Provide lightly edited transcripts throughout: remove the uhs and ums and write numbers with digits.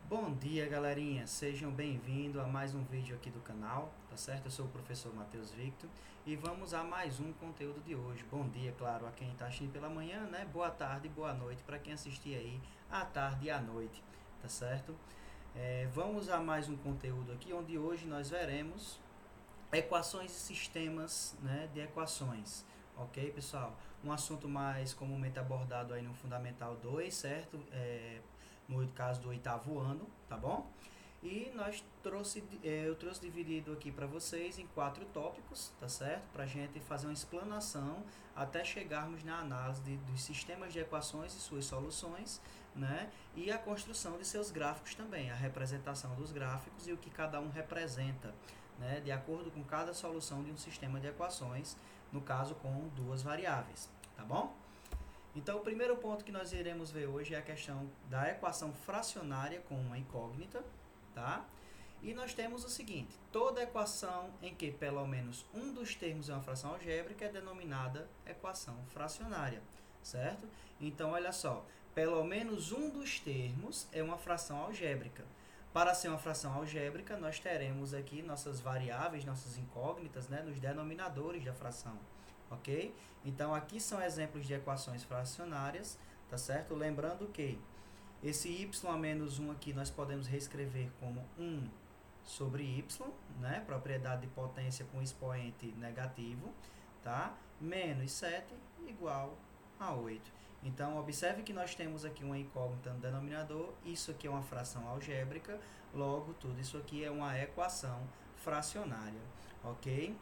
Bom dia, galerinha. Sejam bem-vindos a mais um vídeo aqui do canal, tá certo? Eu sou o professor Matheus Victor e vamos a mais um conteúdo de hoje. Bom dia, claro, a quem está assistindo pela manhã, né? Boa tarde e boa noite para quem assistir aí à tarde e à noite, tá certo? Vamos a mais um conteúdo aqui, onde hoje nós veremos equações e sistemas, né, de equações. Ok, pessoal? Um assunto mais comumente abordado aí no Fundamental 2, certo? No caso do oitavo ano, tá bom? E eu trouxe dividido aqui para vocês em 4 tópicos, tá certo? Para a gente fazer uma explanação até chegarmos na análise dos sistemas de equações e suas soluções, né? E a construção de seus gráficos também, a representação dos gráficos e o que cada um representa, né? De acordo com cada solução de um sistema de equações, no caso com duas variáveis, tá bom? Então, o primeiro ponto que nós iremos ver hoje é a questão da equação fracionária com uma incógnita, tá? E nós temos o seguinte: toda equação em que pelo menos um dos termos é uma fração algébrica é denominada equação fracionária, certo? Então, olha só, pelo menos um dos termos é uma fração algébrica. Para ser uma fração algébrica, nós teremos aqui nossas variáveis, nossas incógnitas, né, nos denominadores da fração, ok? Então, aqui são exemplos de equações fracionárias, tá certo? Lembrando que esse y a menos 1 aqui nós podemos reescrever como 1 sobre y, né? Propriedade de potência com expoente negativo, tá? Menos 7 igual a 8. Então, observe que nós temos aqui uma incógnita no denominador, isso aqui é uma fração algébrica, logo tudo isso aqui é uma equação fracionária, ok?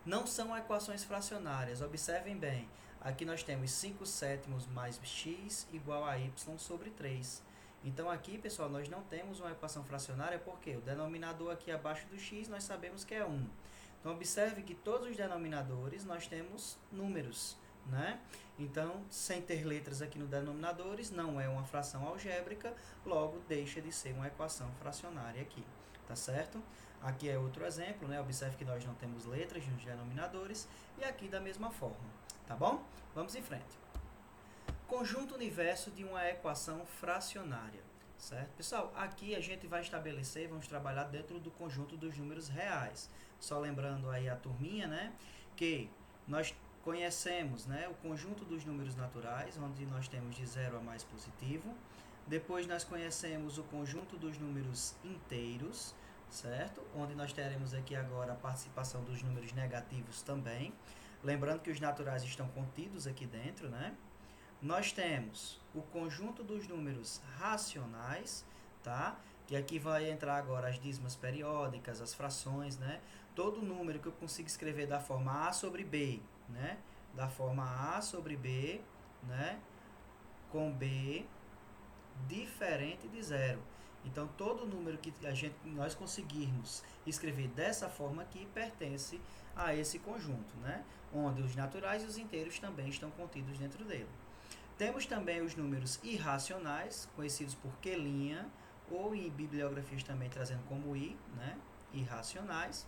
Não são equações fracionárias, observem bem. Aqui nós temos 5 sétimos mais x igual a y sobre 3. Então aqui, pessoal, nós não temos uma equação fracionária porque o denominador aqui abaixo do x nós sabemos que é 1. Então observe que todos os denominadores nós temos números, né? Então, sem ter letras aqui no denominadores, não é uma fração algébrica, logo deixa de ser uma equação fracionária aqui, tá certo? Aqui é outro exemplo, né? Observe que nós não temos letras nos denominadores e aqui da mesma forma, tá bom? Vamos em frente. Conjunto universo de uma equação fracionária, certo? Pessoal, aqui a gente vai estabelecer, vamos trabalhar dentro do conjunto dos números reais. Só lembrando aí a turminha, né, que nós conhecemos, né, o conjunto dos números naturais, onde nós temos de 0 a mais positivo. Depois nós conhecemos o conjunto dos números inteiros, certo? Onde nós teremos aqui agora a participação dos números negativos também. Lembrando que os naturais estão contidos aqui dentro, né? Nós temos o conjunto dos números racionais, tá? Que aqui vai entrar agora as dízimas periódicas, as frações, né? Todo número que eu consigo escrever da forma A sobre B, né? Da forma A sobre B, né? Com B diferente de zero. Então, todo número que nós conseguirmos escrever dessa forma aqui pertence a esse conjunto, né? Onde os naturais e os inteiros também estão contidos dentro dele. Temos também os números irracionais, conhecidos por Q', ou em bibliografias também trazendo como I, né? Irracionais.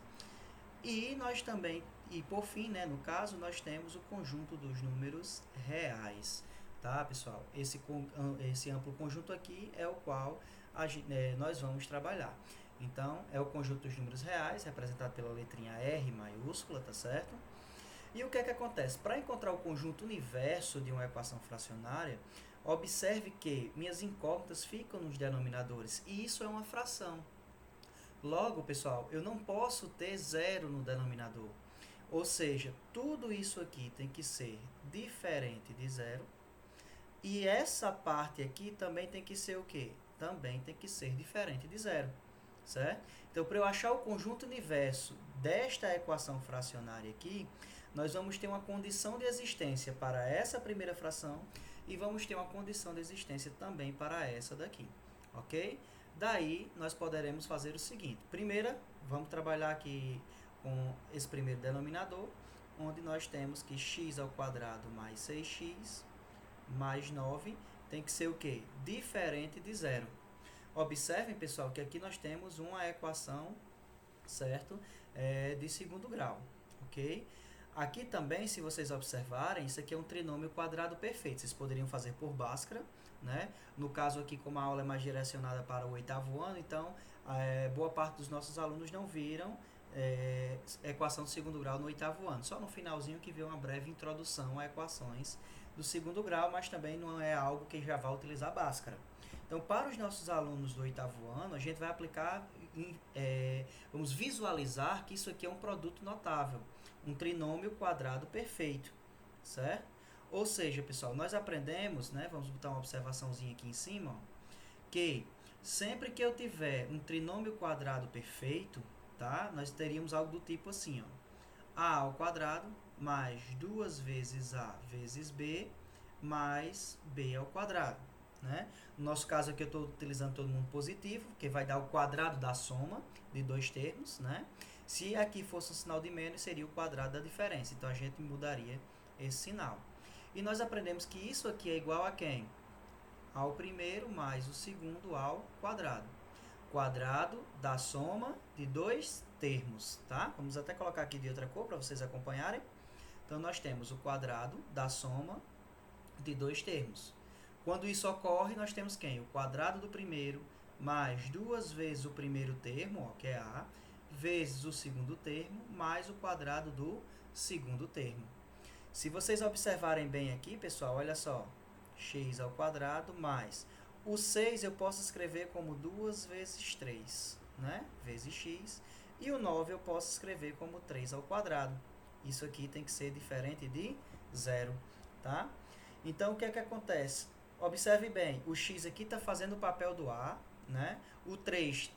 E nós também, e por fim, né, no caso, nós temos o conjunto dos números reais. Tá, pessoal? Esse amplo conjunto aqui é o qual nós vamos trabalhar. Então, é o conjunto dos números reais, representado pela letrinha R maiúscula, tá certo? E o que é que acontece? Para encontrar o conjunto universo de uma equação fracionária, observe que minhas incógnitas ficam nos denominadores, e isso é uma fração. Logo, pessoal, eu não posso ter zero no denominador. Ou seja, tudo isso aqui tem que ser diferente de zero. E essa parte aqui também tem que ser o quê? Também tem que ser diferente de zero. Certo? Então, para eu achar o conjunto universo desta equação fracionária aqui, nós vamos ter uma condição de existência para essa primeira fração e vamos ter uma condição de existência também para essa daqui, ok? Daí, nós poderemos fazer o seguinte. Primeira, vamos trabalhar aqui com esse primeiro denominador, onde nós temos que x ao quadrado mais 6x mais 9 tem que ser o quê? Diferente de zero. Observem, pessoal, que aqui nós temos uma equação, certo? De segundo grau, ok? Aqui também, se vocês observarem, isso aqui é um trinômio quadrado perfeito. Vocês poderiam fazer por Bhaskara, né? No caso aqui, como a aula é mais direcionada para o 8º ano, então boa parte dos nossos alunos não viram equação do segundo grau no 8º ano. Só no finalzinho que vê uma breve introdução a equações do segundo grau, mas também não é algo que já vai utilizar Bhaskara. Então, para os nossos alunos do 8º ano, a gente vai aplicar, vamos visualizar que isso aqui é um produto notável, um trinômio quadrado perfeito, certo? Ou seja, pessoal, nós aprendemos, né, vamos botar uma observaçãozinha aqui em cima, ó, que sempre que eu tiver um trinômio quadrado perfeito, tá, nós teríamos algo do tipo assim, ó, a ao quadrado mais 2 vezes a vezes b mais b ao quadrado, né? No nosso caso aqui eu estou utilizando todo mundo positivo, que vai dar o quadrado da soma de dois termos, né? Se aqui fosse um sinal de menos, seria o quadrado da diferença. Então, a gente mudaria esse sinal. E nós aprendemos que isso aqui é igual a quem? Ao primeiro mais o segundo ao quadrado. Quadrado da soma de dois termos, tá? Vamos até colocar aqui de outra cor para vocês acompanharem. Então, nós temos o quadrado da soma de dois termos. Quando isso ocorre, nós temos quem? O quadrado do primeiro mais 2 vezes o primeiro termo, ó, que é A, vezes o segundo termo, mais o quadrado do segundo termo. Se vocês observarem bem aqui, pessoal, olha só, x ao quadrado mais o 6 eu posso escrever como 2 vezes 3, né? Vezes x, e o 9 eu posso escrever como 3 ao quadrado. Isso aqui tem que ser diferente de zero, tá? Então, o que é que acontece? Observe bem, o x aqui está fazendo o papel do A, né? O 3,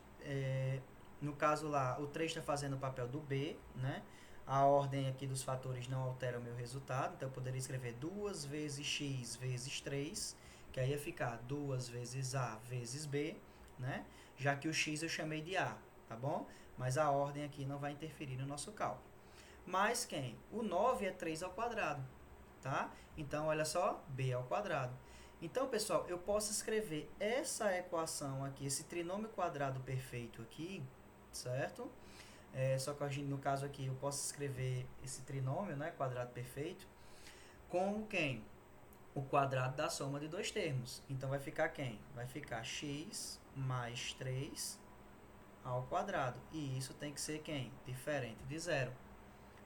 no caso lá, o 3 está fazendo o papel do B, né? A ordem aqui dos fatores não altera o meu resultado, então eu poderia escrever 2 vezes x vezes 3, que aí ia ficar 2 vezes A vezes B, né? Já que o x eu chamei de A, tá bom? Mas a ordem aqui não vai interferir no nosso cálculo. Mais quem? O 9 é 3 ao quadrado, tá? Então, olha só, b ao quadrado. Então, pessoal, eu posso escrever essa equação aqui, esse trinômio quadrado perfeito aqui, certo? Só que no caso aqui eu posso escrever esse trinômio, né, quadrado perfeito, com quem? O quadrado da soma de dois termos. Então, vai ficar quem? Vai ficar x mais 3 ao quadrado. E isso tem que ser quem? Diferente de zero,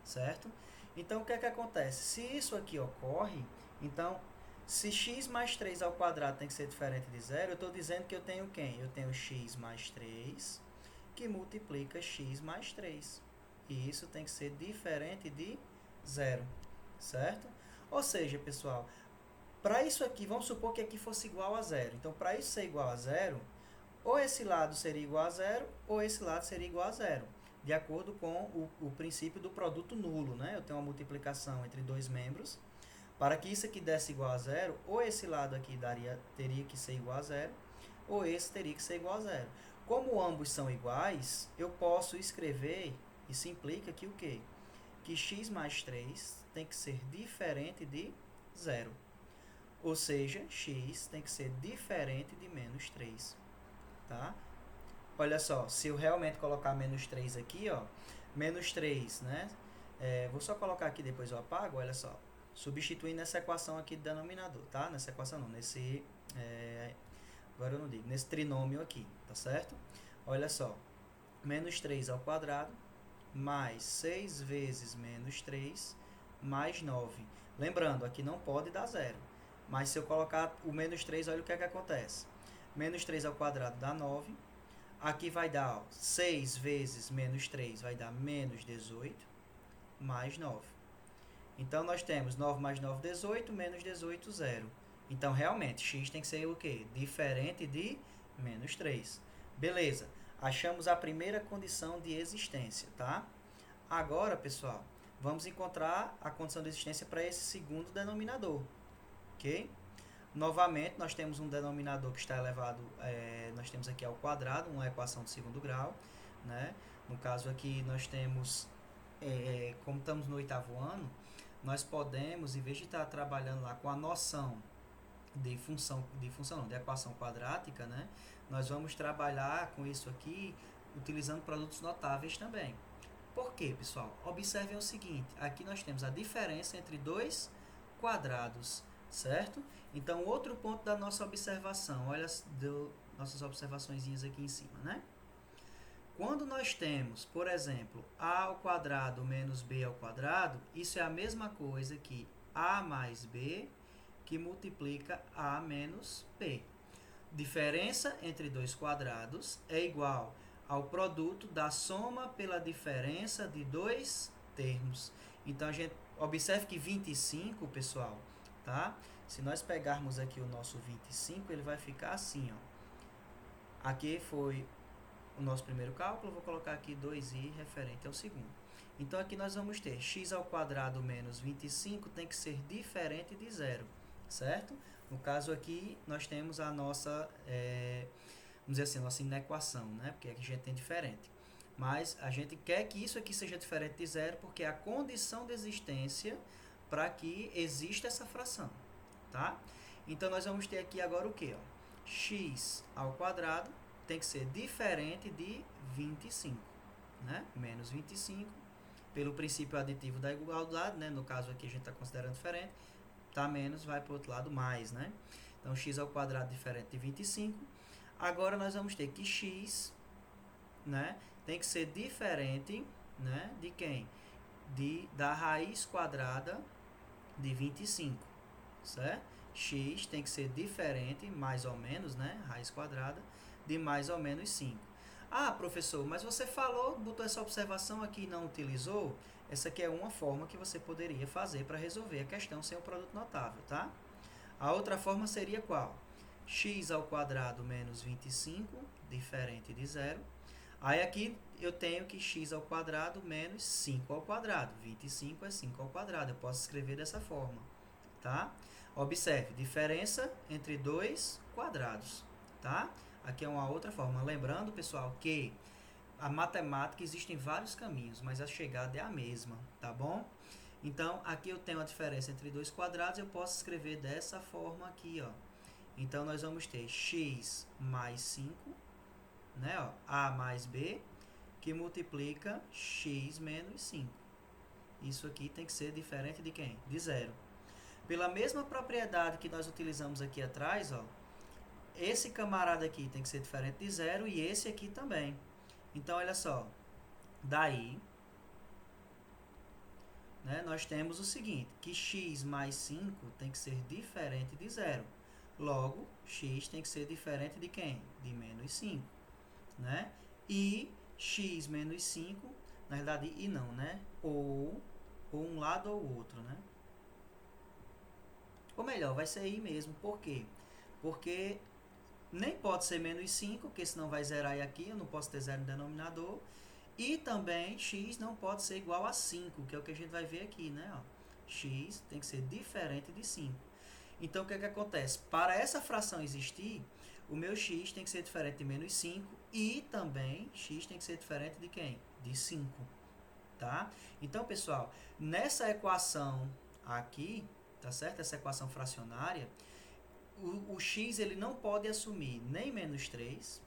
certo? Então, o que é que acontece? Se isso aqui ocorre, então, se x mais 3 ao quadrado tem que ser diferente de zero, eu estou dizendo que eu tenho quem? Eu tenho x mais 3, que multiplica x mais 3. E isso tem que ser diferente de zero, certo? Ou seja, pessoal, para isso aqui, vamos supor que aqui fosse igual a zero. Então, para isso ser igual a zero, ou esse lado seria igual a zero, ou esse lado seria igual a zero, de acordo com o princípio do produto nulo, né? Eu tenho uma multiplicação entre dois membros. Para que isso aqui desse igual a zero, ou esse lado aqui teria que ser igual a zero, ou esse teria que ser igual a zero. Como ambos são iguais, eu posso escrever, isso implica que o quê? Que x mais 3 tem que ser diferente de zero. Ou seja, x tem que ser diferente de menos 3. Tá? Olha só, se eu realmente colocar menos 3 aqui, ó, menos 3, né? Vou só colocar aqui, depois eu apago, olha só. Substituindo essa equação aqui do denominador, tá? Nessa equação não, agora eu não digo, nesse trinômio aqui, tá certo? Olha só, menos 3 ao quadrado, mais 6 vezes menos 3, mais 9. Lembrando, aqui não pode dar zero. Mas se eu colocar o menos 3, olha o que é que acontece. Menos 3 ao quadrado dá 9. Aqui vai dar, ó, 6 vezes menos 3 vai dar menos 18, mais 9. Então, nós temos 9 mais 9, 18, menos 18, 0. Então, realmente, x tem que ser o quê? Diferente de menos 3. Beleza. Achamos a primeira condição de existência, tá? Agora, pessoal, vamos encontrar a condição de existência para esse segundo denominador, ok? Novamente, nós temos um denominador que está elevado, nós temos aqui ao quadrado, uma equação de segundo grau, né? No caso aqui, nós temos, como estamos no 8º ano, nós podemos, em vez de estar trabalhando lá com a noção de equação quadrática, né? Nós vamos trabalhar com isso aqui utilizando produtos notáveis também. Por quê, pessoal? Observem o seguinte, aqui nós temos a diferença entre dois quadrados certo? Então, outro ponto da nossa observação, olha, nossas observações aqui em cima, né? Quando nós temos, por exemplo, a ao quadrado menos b ao quadrado, isso é a mesma coisa que a mais b que multiplica a menos b. Diferença entre dois quadrados é igual ao produto da soma pela diferença de dois termos. Então, a gente observe que 25, pessoal, tá? Se nós pegarmos aqui o nosso 25, ele vai ficar assim, ó. Aqui foi o nosso primeiro cálculo, vou colocar aqui 2i referente ao segundo. Então, aqui nós vamos ter x ao quadrado menos 25 tem que ser diferente de zero, certo? No caso aqui, nós temos a nossa, vamos dizer assim, nossa inequação, né? Porque aqui a gente tem diferente. Mas a gente quer que isso aqui seja diferente de zero, porque é a condição de existência para que exista essa fração, tá? Então, nós vamos ter aqui agora o quê? Ó? X ao quadrado tem que ser diferente de 25, né? Menos 25, pelo princípio aditivo da igualdade, né? No caso aqui a gente está considerando diferente, tá menos, vai para o outro lado mais, né? Então, x ao quadrado diferente de 25. Agora, nós vamos ter que x, né? Tem que ser diferente, né? De quem? Da raiz quadrada de 25, certo? X tem que ser diferente, mais ou menos, né? Raiz quadrada de mais ou menos 5. Ah, professor, mas você falou, botou essa observação aqui e não utilizou. Essa aqui é uma forma que você poderia fazer para resolver a questão sem o produto notável, tá? A outra forma seria qual? X ao quadrado menos 25, diferente de zero. Aí aqui eu tenho que x ao quadrado menos 5 ao quadrado. 25 é 5 ao quadrado. Eu posso escrever dessa forma, tá? Observe, diferença entre dois quadrados, tá? Aqui é uma outra forma. Lembrando, pessoal, que a matemática existem vários caminhos, mas a chegada é a mesma, tá bom? Então, aqui eu tenho a diferença entre dois quadrados, eu posso escrever dessa forma aqui, ó. Então, nós vamos ter x mais 5, né, ó, a mais b, que multiplica x menos 5. Isso aqui tem que ser diferente de quem? De zero. Pela mesma propriedade que nós utilizamos aqui atrás, ó, esse camarada aqui tem que ser diferente de zero e esse aqui também. Então, olha só, daí, né, nós temos o seguinte, que x mais 5 tem que ser diferente de zero. Logo, x tem que ser diferente de quem? De menos 5. Né? E x menos 5, na verdade, e não, né? Ou um lado ou outro, né? Ou melhor, vai ser i mesmo. Por quê? Porque nem pode ser menos 5, porque senão vai zerar aqui, eu não posso ter zero no denominador. E também x não pode ser igual a 5, que é o que a gente vai ver aqui, né? Ó, x tem que ser diferente de 5. Então, o que é que acontece? Para essa fração existir, o meu x tem que ser diferente de menos 5 e também x tem que ser diferente de quem? De 5, tá? Então, pessoal, nessa equação aqui, tá certo? Essa equação fracionária, o x ele não pode assumir nem menos 3,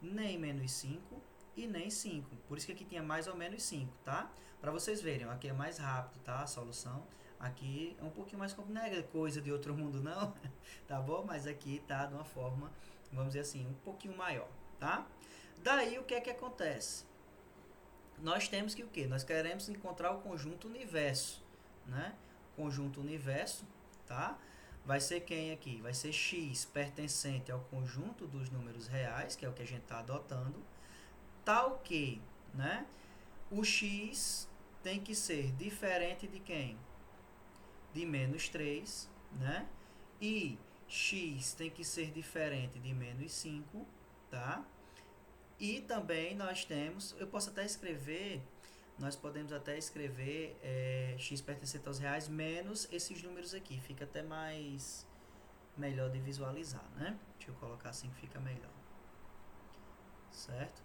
nem menos 5 e nem 5. Por isso que aqui tinha mais ou menos 5, tá? Para vocês verem, aqui é mais rápido, tá? A solução. Aqui é um pouquinho mais complicado, não é coisa de outro mundo não, tá bom? Mas aqui tá de uma forma, vamos dizer assim, um pouquinho maior, tá? Daí o que é que acontece? Nós temos que o quê? Nós queremos encontrar o conjunto universo, né? Conjunto universo, tá? Vai ser quem aqui? Vai ser x pertencente ao conjunto dos números reais, que é o que a gente está adotando, tal que, né? O x tem que ser diferente de quem? De menos 3, né? E x tem que ser diferente de menos 5, tá? E também nós temos, eu posso até escrever, nós podemos até escrever x pertencente aos reais menos esses números aqui, fica até mais melhor de visualizar, né? Deixa eu colocar assim que fica melhor, certo?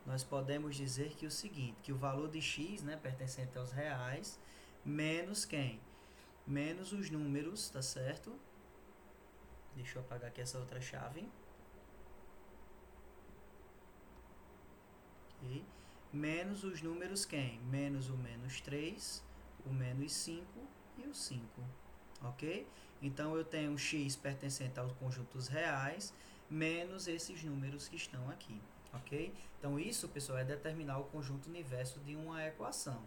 Nós podemos dizer que o seguinte, que o valor de x, né, pertencente aos reais, menos quem? Menos os números, tá certo? Deixa eu apagar aqui essa outra chave. Okay. Menos os números quem? Menos o menos 3, o menos 5 e o 5, ok? Então, eu tenho x pertencente aos conjuntos reais menos esses números que estão aqui, ok? Então, isso, pessoal, é determinar o conjunto universo de uma equação,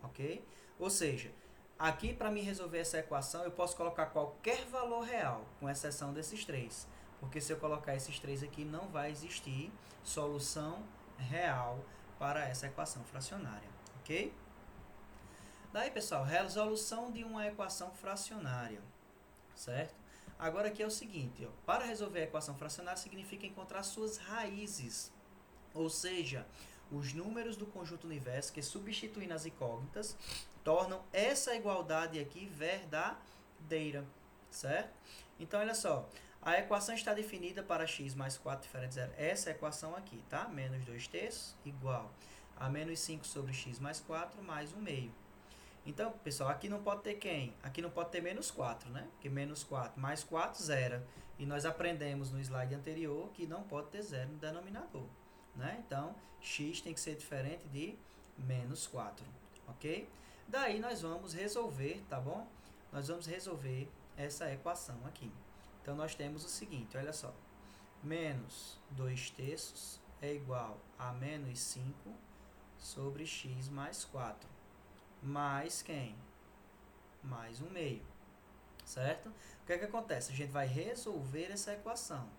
ok? Ou seja, aqui para me resolver essa equação, eu posso colocar qualquer valor real, com exceção desses três, porque se eu colocar esses três aqui, não vai existir solução real para essa equação fracionária, ok? Daí, pessoal, resolução de uma equação fracionária, certo? Agora aqui é o seguinte, ó, para resolver a equação fracionária significa encontrar suas raízes, ou seja, os números do conjunto universo que, substituindo as incógnitas, tornam essa igualdade aqui verdadeira, certo? Então, olha só, a equação está definida para x mais 4 diferente de 0. Essa equação aqui, tá? Menos 2 terços igual a menos 5 sobre x mais 4 mais 1 meio. Então, pessoal, aqui não pode ter quem? Aqui não pode ter menos 4, né? Porque menos 4 mais 4, zero. E nós aprendemos no slide anterior que não pode ter zero no denominador, né? Então, x tem que ser diferente de menos 4, ok? Daí, nós vamos resolver, tá bom? Nós vamos resolver essa equação aqui. Então, nós temos o seguinte, olha só. Menos 2 terços é igual a menos 5 sobre x mais 4. Mais quem? Mais 1 meio, certo? O que é que acontece? A gente vai resolver essa equação,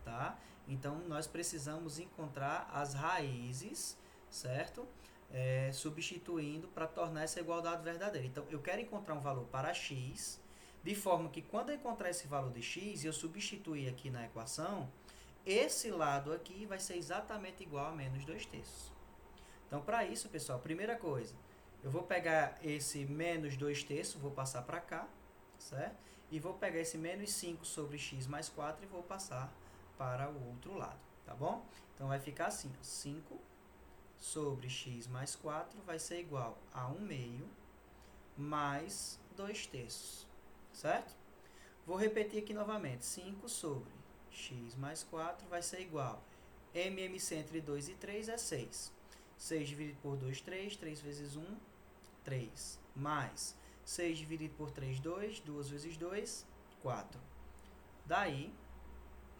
tá? Então, nós precisamos encontrar as raízes, certo? Substituindo para tornar essa igualdade verdadeira. Então, eu quero encontrar um valor para x, de forma que quando eu encontrar esse valor de x e eu substituir aqui na equação, esse lado aqui vai ser exatamente igual a menos 2 terços. Então, para isso, pessoal, primeira coisa, eu vou pegar esse menos 2 terços, vou passar para cá, certo? E vou pegar esse menos 5 sobre x mais 4 e vou passar para o outro lado, tá bom? Então, vai ficar assim, ó, 5 sobre x mais 4 vai ser igual a 1 meio mais 2 terços, certo? Vou repetir aqui novamente, 5 sobre x mais 4 vai ser igual a MMC entre 2 e 3 é 6. 6 dividido por 2, 3. 3 vezes 1, 3. Mais 6 dividido por 3, 2. 2 vezes 2, 4. Daí,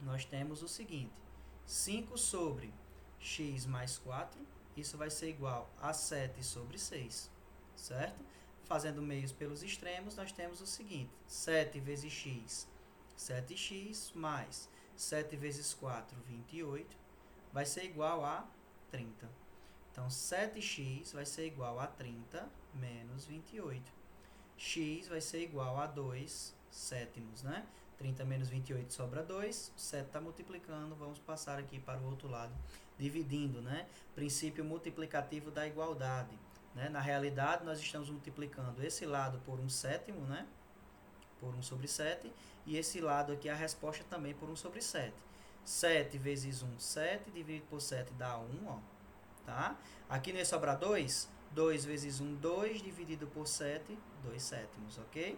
nós temos o seguinte. 5 sobre x mais 4. Isso vai ser igual a 7 sobre 6. Certo? Fazendo meios pelos extremos, nós temos o seguinte. 7 vezes x, 7x, mais 7 vezes 4, 28. Vai ser igual a 30. Então, 7x vai ser igual a 30 menos 28. X vai ser igual a 2 sétimos, né? 30 menos 28 sobra 2. 7 está multiplicando. Vamos passar aqui para o outro lado, dividindo, né? Princípio multiplicativo da igualdade. Né? Na realidade, nós estamos multiplicando esse lado por 1 sétimo, né? Por 1 sobre 7. E esse lado aqui, a resposta também por 1 sobre 7. 7 vezes 1, 7. Dividido por 7 dá 1, ó. Tá? Aqui não ia sobrar 2? 2 vezes 1, 2, dividido por 7, 2 sétimos, ok?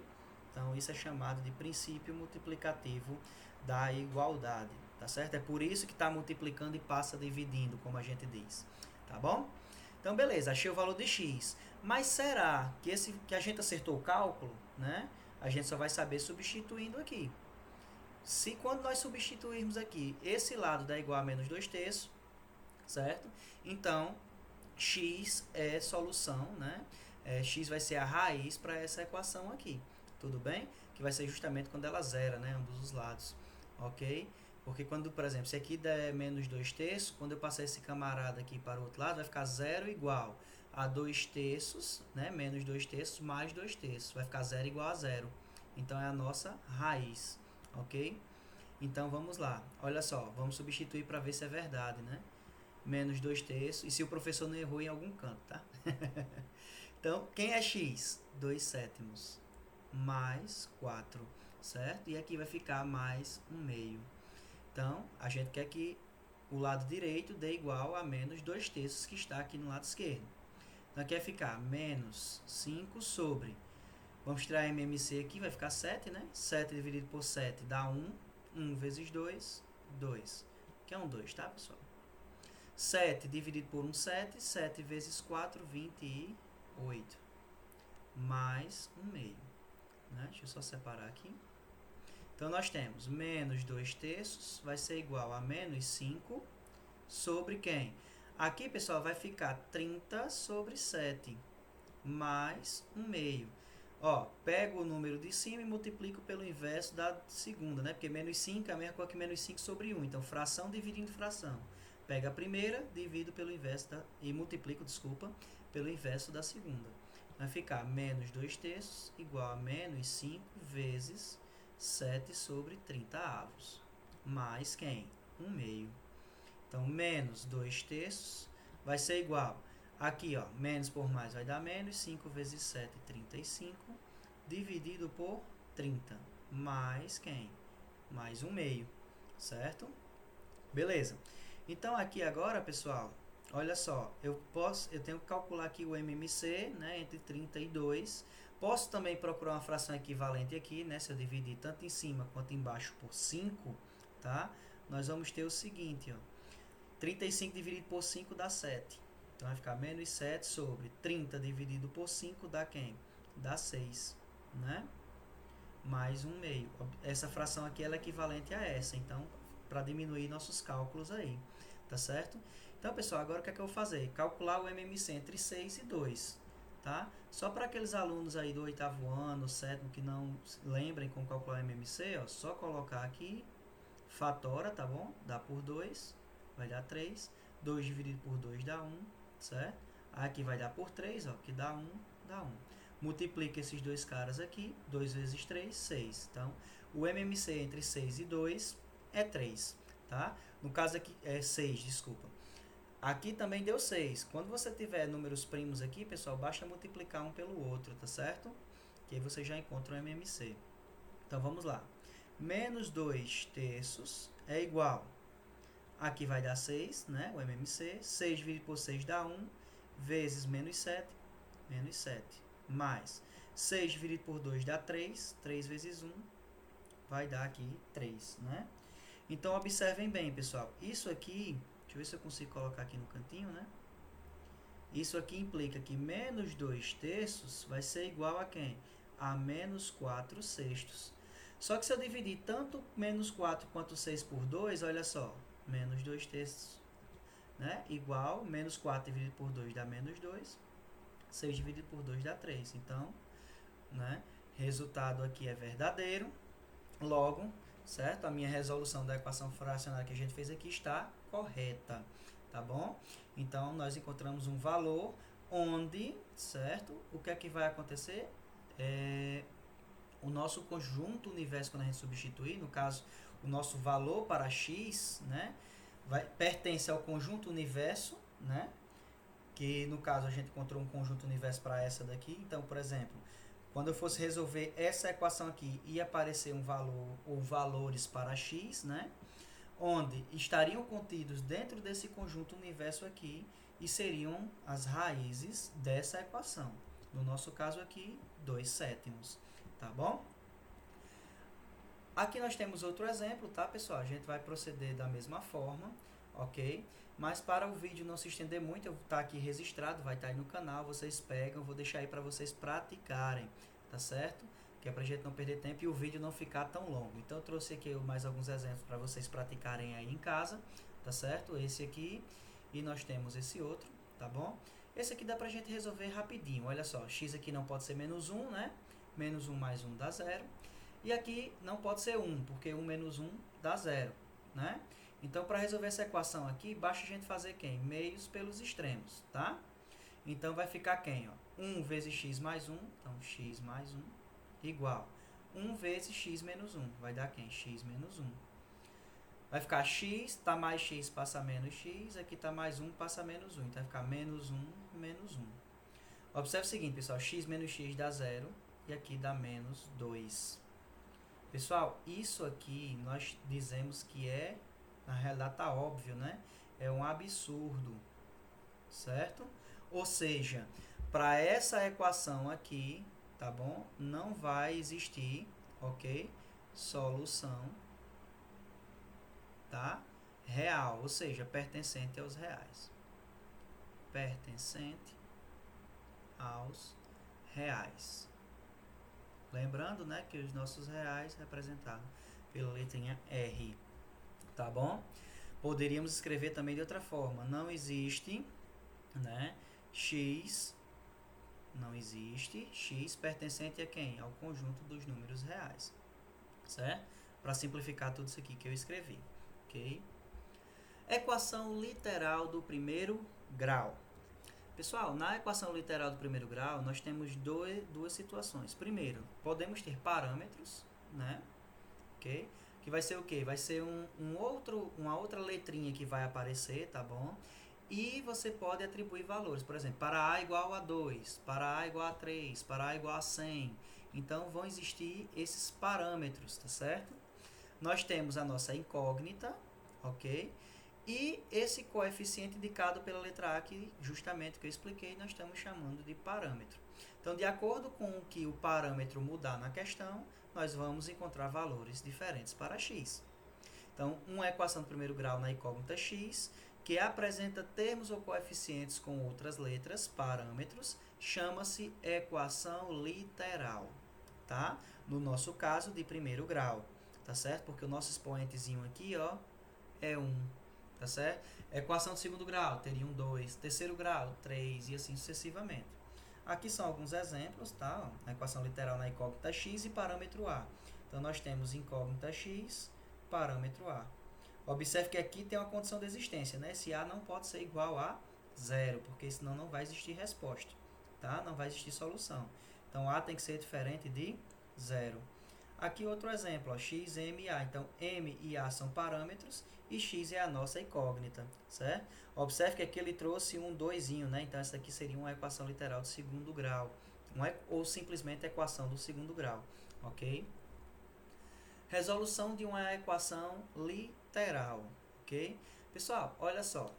Então, isso é chamado de princípio multiplicativo da igualdade, tá certo? É por isso que está multiplicando e passa dividindo, como a gente diz, tá bom? Então, beleza, achei o valor de x. Mas será que a gente acertou o cálculo, né? A gente só vai saber substituindo aqui. Se quando nós substituirmos aqui, esse lado dá igual a menos 2 terços, certo? Então, x é solução, né? X vai ser a raiz para essa equação aqui, tudo bem? Que vai ser justamente quando ela zera, né? Ambos os lados, ok? Porque quando, por exemplo, se aqui der menos 2 terços, quando eu passar esse camarada aqui para o outro lado, vai ficar 0 igual a 2 terços, né? Menos 2 terços mais 2 terços. Vai ficar 0 igual a 0. Então, é a nossa raiz, ok? Então, vamos lá. Olha só, vamos substituir para ver se é verdade, né? Menos 2 terços. E se o professor não errou em algum canto, tá? Então, quem é x? 2 sétimos. Mais 4, certo? E aqui vai ficar mais 1 meio. Então, a gente quer que o lado direito dê igual a menos 2 terços que está aqui no lado esquerdo. Então, aqui vai ficar menos 5 sobre... Vamos tirar MMC aqui, vai ficar 7, né? 7 dividido por 7 dá 1. 1 vezes 2, 2. Que é um 2, tá, pessoal? 7 dividido por 1, 7. 7 vezes 4, 28. Mais 1 meio. né? Deixa eu só separar aqui. Então, nós temos menos 2 terços vai ser igual a menos 5 sobre quem? Aqui, pessoal, vai ficar 30 sobre 7 mais 1 meio. Ó, pego o número de cima e multiplico pelo inverso da segunda, né? Porque menos 5 é a mesma coisa que menos 5 sobre 1. Então, fração dividindo fração. Pego a primeira, divido pelo inverso e multiplico, desculpa, pelo inverso da segunda. Vai ficar menos 2 terços igual a menos 5 vezes 7 sobre 30 avos. Mais quem? 1 meio. Então, menos 2 terços vai ser igual. Aqui, ó, menos por mais vai dar menos. 5 vezes 7, 35. Dividido por 30. Mais quem? Mais 1 meio. Certo? Beleza. Então, aqui agora, pessoal, olha só. Eu tenho que calcular aqui o MMC, né, entre 30 e 2. Posso também procurar uma fração equivalente aqui, né? Se eu dividir tanto em cima quanto embaixo por 5, tá? Nós vamos ter o seguinte, ó. 35 dividido por 5 dá 7. Então, vai ficar menos 7 sobre 30 dividido por 5 dá quem? Dá 6, né? Mais 1 meio. Essa fração aqui ela é equivalente a essa. Então, para diminuir nossos cálculos aí, tá certo? Então, pessoal, agora o que é que eu vou fazer? Calcular o MMC entre 6 e 2, tá? Só para aqueles alunos aí do 8º ano, 7º, que não lembrem como calcular o MMC, ó, só colocar aqui, fatora, tá bom? Dá por 2, vai dar 3. 2 dividido por 2 dá 1, certo? Aqui vai dar por 3, ó, que dá 1, dá 1. Multiplica esses dois caras aqui, 2 vezes 3, 6. Então, o MMC entre 6 e 2 é 3, tá? No caso aqui, é 6, desculpa. Aqui também deu 6. Quando você tiver números primos aqui, pessoal, basta multiplicar um pelo outro, tá certo? Que aí você já encontra o MMC. Então, vamos lá. Menos 2 terços é igual. Aqui vai dar 6, né? O MMC. 6 dividido por 6 dá 1. Vezes menos 7. Menos 7. Mais 6 dividido por 2 dá 3. 3 vezes 1 vai dar aqui 3, né? Então, observem bem, pessoal. Isso aqui, deixa eu ver se eu consigo colocar aqui no cantinho, né? Isso aqui implica que menos 2 terços vai ser igual a quem? A menos 4 sextos. Só que se eu dividir tanto menos 4 quanto 6 por 2, olha só, menos 2 terços, né? Igual, menos 4 dividido por 2 dá menos 2, 6 dividido por 2 dá 3. Então, né? Resultado aqui é verdadeiro, logo, certo? A minha resolução da equação fracionária que a gente fez aqui está correta, tá bom? Então, nós encontramos um valor onde, certo? O que é que vai acontecer? O nosso conjunto universo, quando a gente substituir, no caso, o nosso valor para x, né? Pertence ao conjunto universo, né? Que, no caso, a gente encontrou um conjunto universo para essa daqui. Então, por exemplo, quando eu fosse resolver essa equação aqui, ia aparecer um valor ou valores para x, né? Onde estariam contidos dentro desse conjunto universo aqui e seriam as raízes dessa equação. No nosso caso aqui, 2 sétimos, tá bom? Aqui nós temos outro exemplo, tá, pessoal? A gente vai proceder da mesma forma, ok? Mas para o vídeo não se estender muito, eu vou estar aqui registrado, vai estar aí no canal, vocês pegam, vou deixar aí para vocês praticarem, tá certo? Que é para a gente não perder tempo e o vídeo não ficar tão longo. Então eu trouxe aqui mais alguns exemplos para vocês praticarem aí em casa, tá certo? Esse aqui e nós temos esse outro, tá bom? Esse aqui dá para a gente resolver rapidinho, olha só, x aqui não pode ser menos 1, né? Menos 1 mais 1 dá 0. E aqui não pode ser 1, porque 1 menos 1 dá 0, né? Então, para resolver essa equação aqui, basta a gente fazer quem? Meios pelos extremos, tá? Então, vai ficar quem? Ó? 1 vezes x mais 1, então x mais 1, igual 1 vezes x menos 1, vai dar quem? X menos 1. Vai ficar x, tá mais x, passa menos x, aqui tá mais 1, passa menos 1, então vai ficar menos 1, menos 1. Observe o seguinte, pessoal, x menos x dá 0, e aqui dá menos 2. Pessoal, isso aqui nós dizemos que na realidade tá óbvio, né? É um absurdo, certo? Ou seja, para essa equação aqui, tá bom? Não vai existir, ok? Solução, tá? Real, ou seja, pertencente aos reais. Pertencente aos reais. Lembrando, né, que os nossos reais representados pela letrinha R, tá bom? Poderíamos escrever também de outra forma. Não existe, né, x, não existe x pertencente a quem? Ao conjunto dos números reais, certo? Para simplificar tudo isso aqui que eu escrevi, ok? Equação literal do primeiro grau. Pessoal, na equação literal do primeiro grau, nós temos duas situações. Primeiro, podemos ter parâmetros, né? Ok? Que vai ser o quê? Vai ser uma outra letrinha que vai aparecer, tá bom? E você pode atribuir valores. Por exemplo, para A igual a 2, para A igual a 3, para A igual a 100. Então, vão existir esses parâmetros, tá certo? Nós temos a nossa incógnita, ok? E esse coeficiente indicado pela letra A, que justamente que eu expliquei, nós estamos chamando de parâmetro. Então, de acordo com o que o parâmetro mudar na questão, nós vamos encontrar valores diferentes para x. Então, uma equação do primeiro grau na incógnita x, que apresenta termos ou coeficientes com outras letras, parâmetros, chama-se equação literal, tá? No nosso caso, de primeiro grau, tá certo? Porque o nosso expoentezinho aqui, ó, é 1. Tá certo? Equação de segundo grau teria um 2, terceiro grau 3 e assim sucessivamente. Aqui são alguns exemplos, tá? A equação literal na incógnita x e parâmetro A. Então nós temos incógnita x, parâmetro A. Observe que aqui tem uma condição de existência, né? Esse A não pode ser igual a 0, porque senão não vai existir resposta, tá? Não vai existir solução. Então A tem que ser diferente de 0. Aqui outro exemplo, ó, x, m e a. Então, m e a são parâmetros e x é a nossa incógnita, certo? Observe que aqui ele trouxe um 2, né? Então, essa aqui seria uma equação literal de segundo grau, ou simplesmente equação do segundo grau, ok? Resolução de uma equação literal, ok? Pessoal, olha só.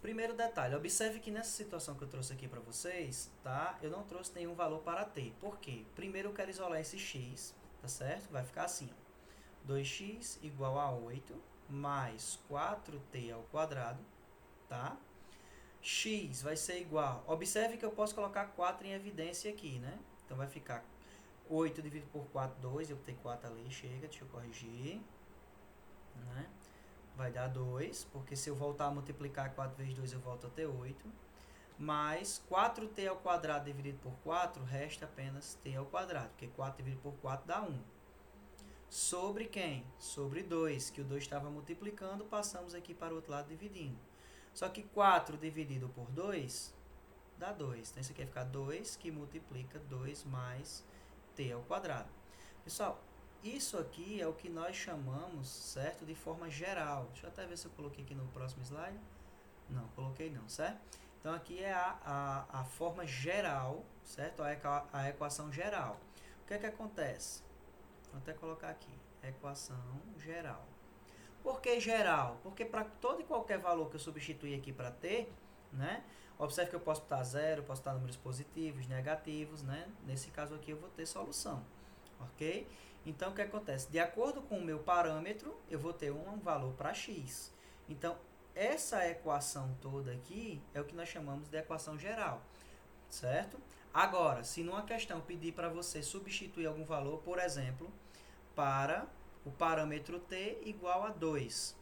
Primeiro detalhe, observe que nessa situação que eu trouxe aqui para vocês, tá? Eu não trouxe nenhum valor para t. Por quê? Primeiro eu quero isolar esse x, tá certo? Vai ficar assim, ó. 2x igual a 8 mais 4t ao quadrado, tá? X vai ser igual... Observe que eu posso colocar 4 em evidência aqui, né? Então vai ficar 8 dividido por 4, 2. Eu botei 4 ali, chega, deixa eu corrigir. Né? Vai dar 2, porque se eu voltar a multiplicar 4 vezes 2, eu volto a ter 8. Mais 4t ao quadrado dividido por 4, resta apenas t ao quadrado, porque 4 dividido por 4 dá 1. Sobre quem? Sobre 2, que o 2 estava multiplicando, passamos aqui para o outro lado dividindo. Só que 4 dividido por 2 dá 2. Então, isso aqui vai ficar 2, que multiplica 2 mais t ao quadrado. Pessoal, isso aqui é o que nós chamamos, certo? De forma geral. Deixa eu até ver se eu coloquei aqui no próximo slide. Não, coloquei não, certo? Então, aqui é a forma geral, certo? A equação geral. O que é que acontece? Vou até colocar aqui. Equação geral. Por que geral? Porque para todo e qualquer valor que eu substituir aqui para t, né? Observe que eu posso botar 0, posso botar números positivos, negativos, né? Nesse caso aqui eu vou ter solução, ok? Então, o que acontece? De acordo com o meu parâmetro, eu vou ter um valor para x. Então, essa equação toda aqui é o que nós chamamos de equação geral, certo? Agora, se numa questão pedir para você substituir algum valor, por exemplo, para o parâmetro t igual a 2,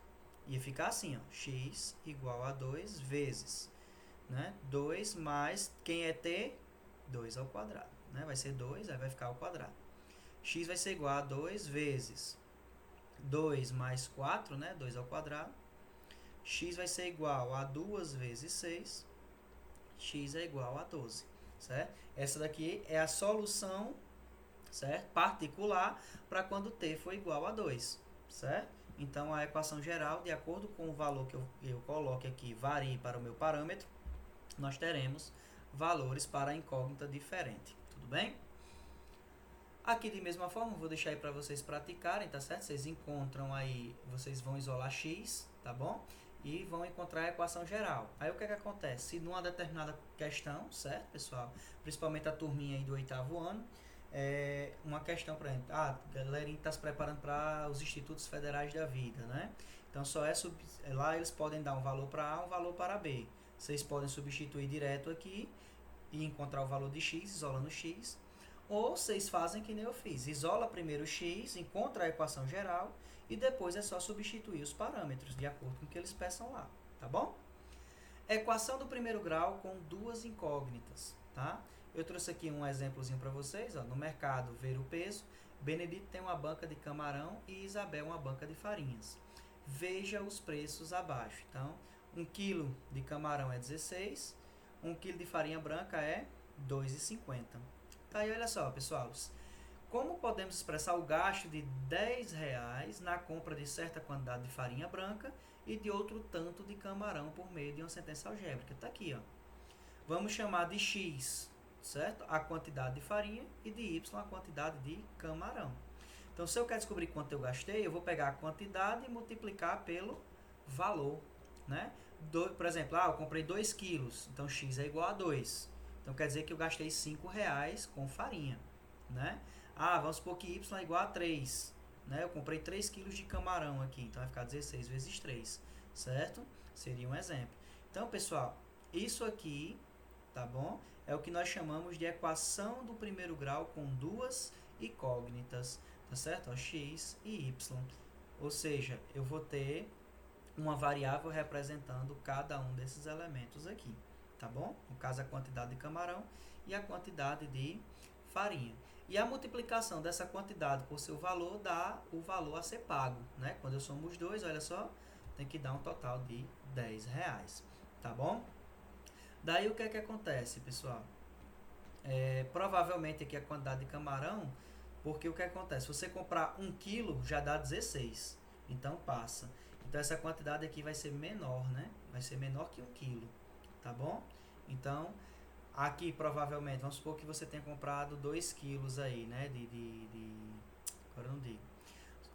ia ficar assim, ó, x igual a 2 vezes, né? 2 mais, quem é t? 2 ao quadrado, né? Vai ser 2, aí vai ficar ao quadrado. X vai ser igual a 2 vezes 2 mais 4, né? 2 ao quadrado. X vai ser igual a 2 vezes 6. X é igual a 12, certo? Essa daqui é a solução, certo? Particular para quando t for igual a 2, certo? Então, a equação geral, de acordo com o valor que eu coloque aqui, varie para o meu parâmetro, nós teremos valores para a incógnita diferente, tudo bem? Aqui, de mesma forma, vou deixar aí para vocês praticarem, tá certo? Vocês encontram aí, vocês vão isolar x, tá bom? E vão encontrar a equação geral. Aí, o que é que acontece? Se numa determinada questão, certo, pessoal? Principalmente a turminha aí do 8º ano, uma questão, por exemplo, a galerinha está se preparando para os institutos federais da vida, né? Então, lá eles podem dar um valor para A, um valor para B. Vocês podem substituir direto aqui e encontrar o valor de x, isolando x. Ou vocês fazem que nem eu fiz. Isola primeiro o x, encontra a equação geral e depois é só substituir os parâmetros de acordo com o que eles peçam lá, tá bom? Equação do primeiro grau com duas incógnitas, tá? Eu trouxe aqui um exemplozinho para vocês, ó. No mercado, ver o peso. Benedito tem uma banca de camarão e Isabel uma banca de farinhas. Veja os preços abaixo. Então, 1 kg de camarão é 16, 1 kg de farinha branca é 2,50. Tá aí, olha só, pessoal. Como podemos expressar o gasto de R$10 na compra de certa quantidade de farinha branca e de outro tanto de camarão por meio de uma sentença algébrica? Está aqui, ó. Vamos chamar de x, certo? A quantidade de farinha e de y a quantidade de camarão. Então, se eu quero descobrir quanto eu gastei, eu vou pegar a quantidade e multiplicar pelo valor, né? Por exemplo, eu comprei 2 quilos, então x é igual a 2. Então, quer dizer que eu gastei R$5 com farinha, né? Vamos supor que y é igual a 3, né? Eu comprei 3 quilos de camarão aqui, então vai ficar 16 vezes 3, certo? Seria um exemplo. Então, pessoal, isso aqui, tá bom? É o que nós chamamos de equação do primeiro grau com duas incógnitas, tá certo? Ó, x e y. Ou seja, eu vou ter uma variável representando cada um desses elementos aqui, tá bom? No caso, a quantidade de camarão e a quantidade de farinha. E a multiplicação dessa quantidade por seu valor dá o valor a ser pago, né? Quando eu somo os dois, olha só, tem que dar um total de R$10, tá bom? Daí o que é que acontece, pessoal? Provavelmente aqui a quantidade de camarão, porque o que acontece? Se você comprar 1 quilo, já dá 16, então passa. Então essa quantidade aqui vai ser menor, né? Vai ser menor que 1 quilo, tá bom? Então, aqui provavelmente, vamos supor que você tenha comprado 2 quilos aí, né? Agora eu não digo.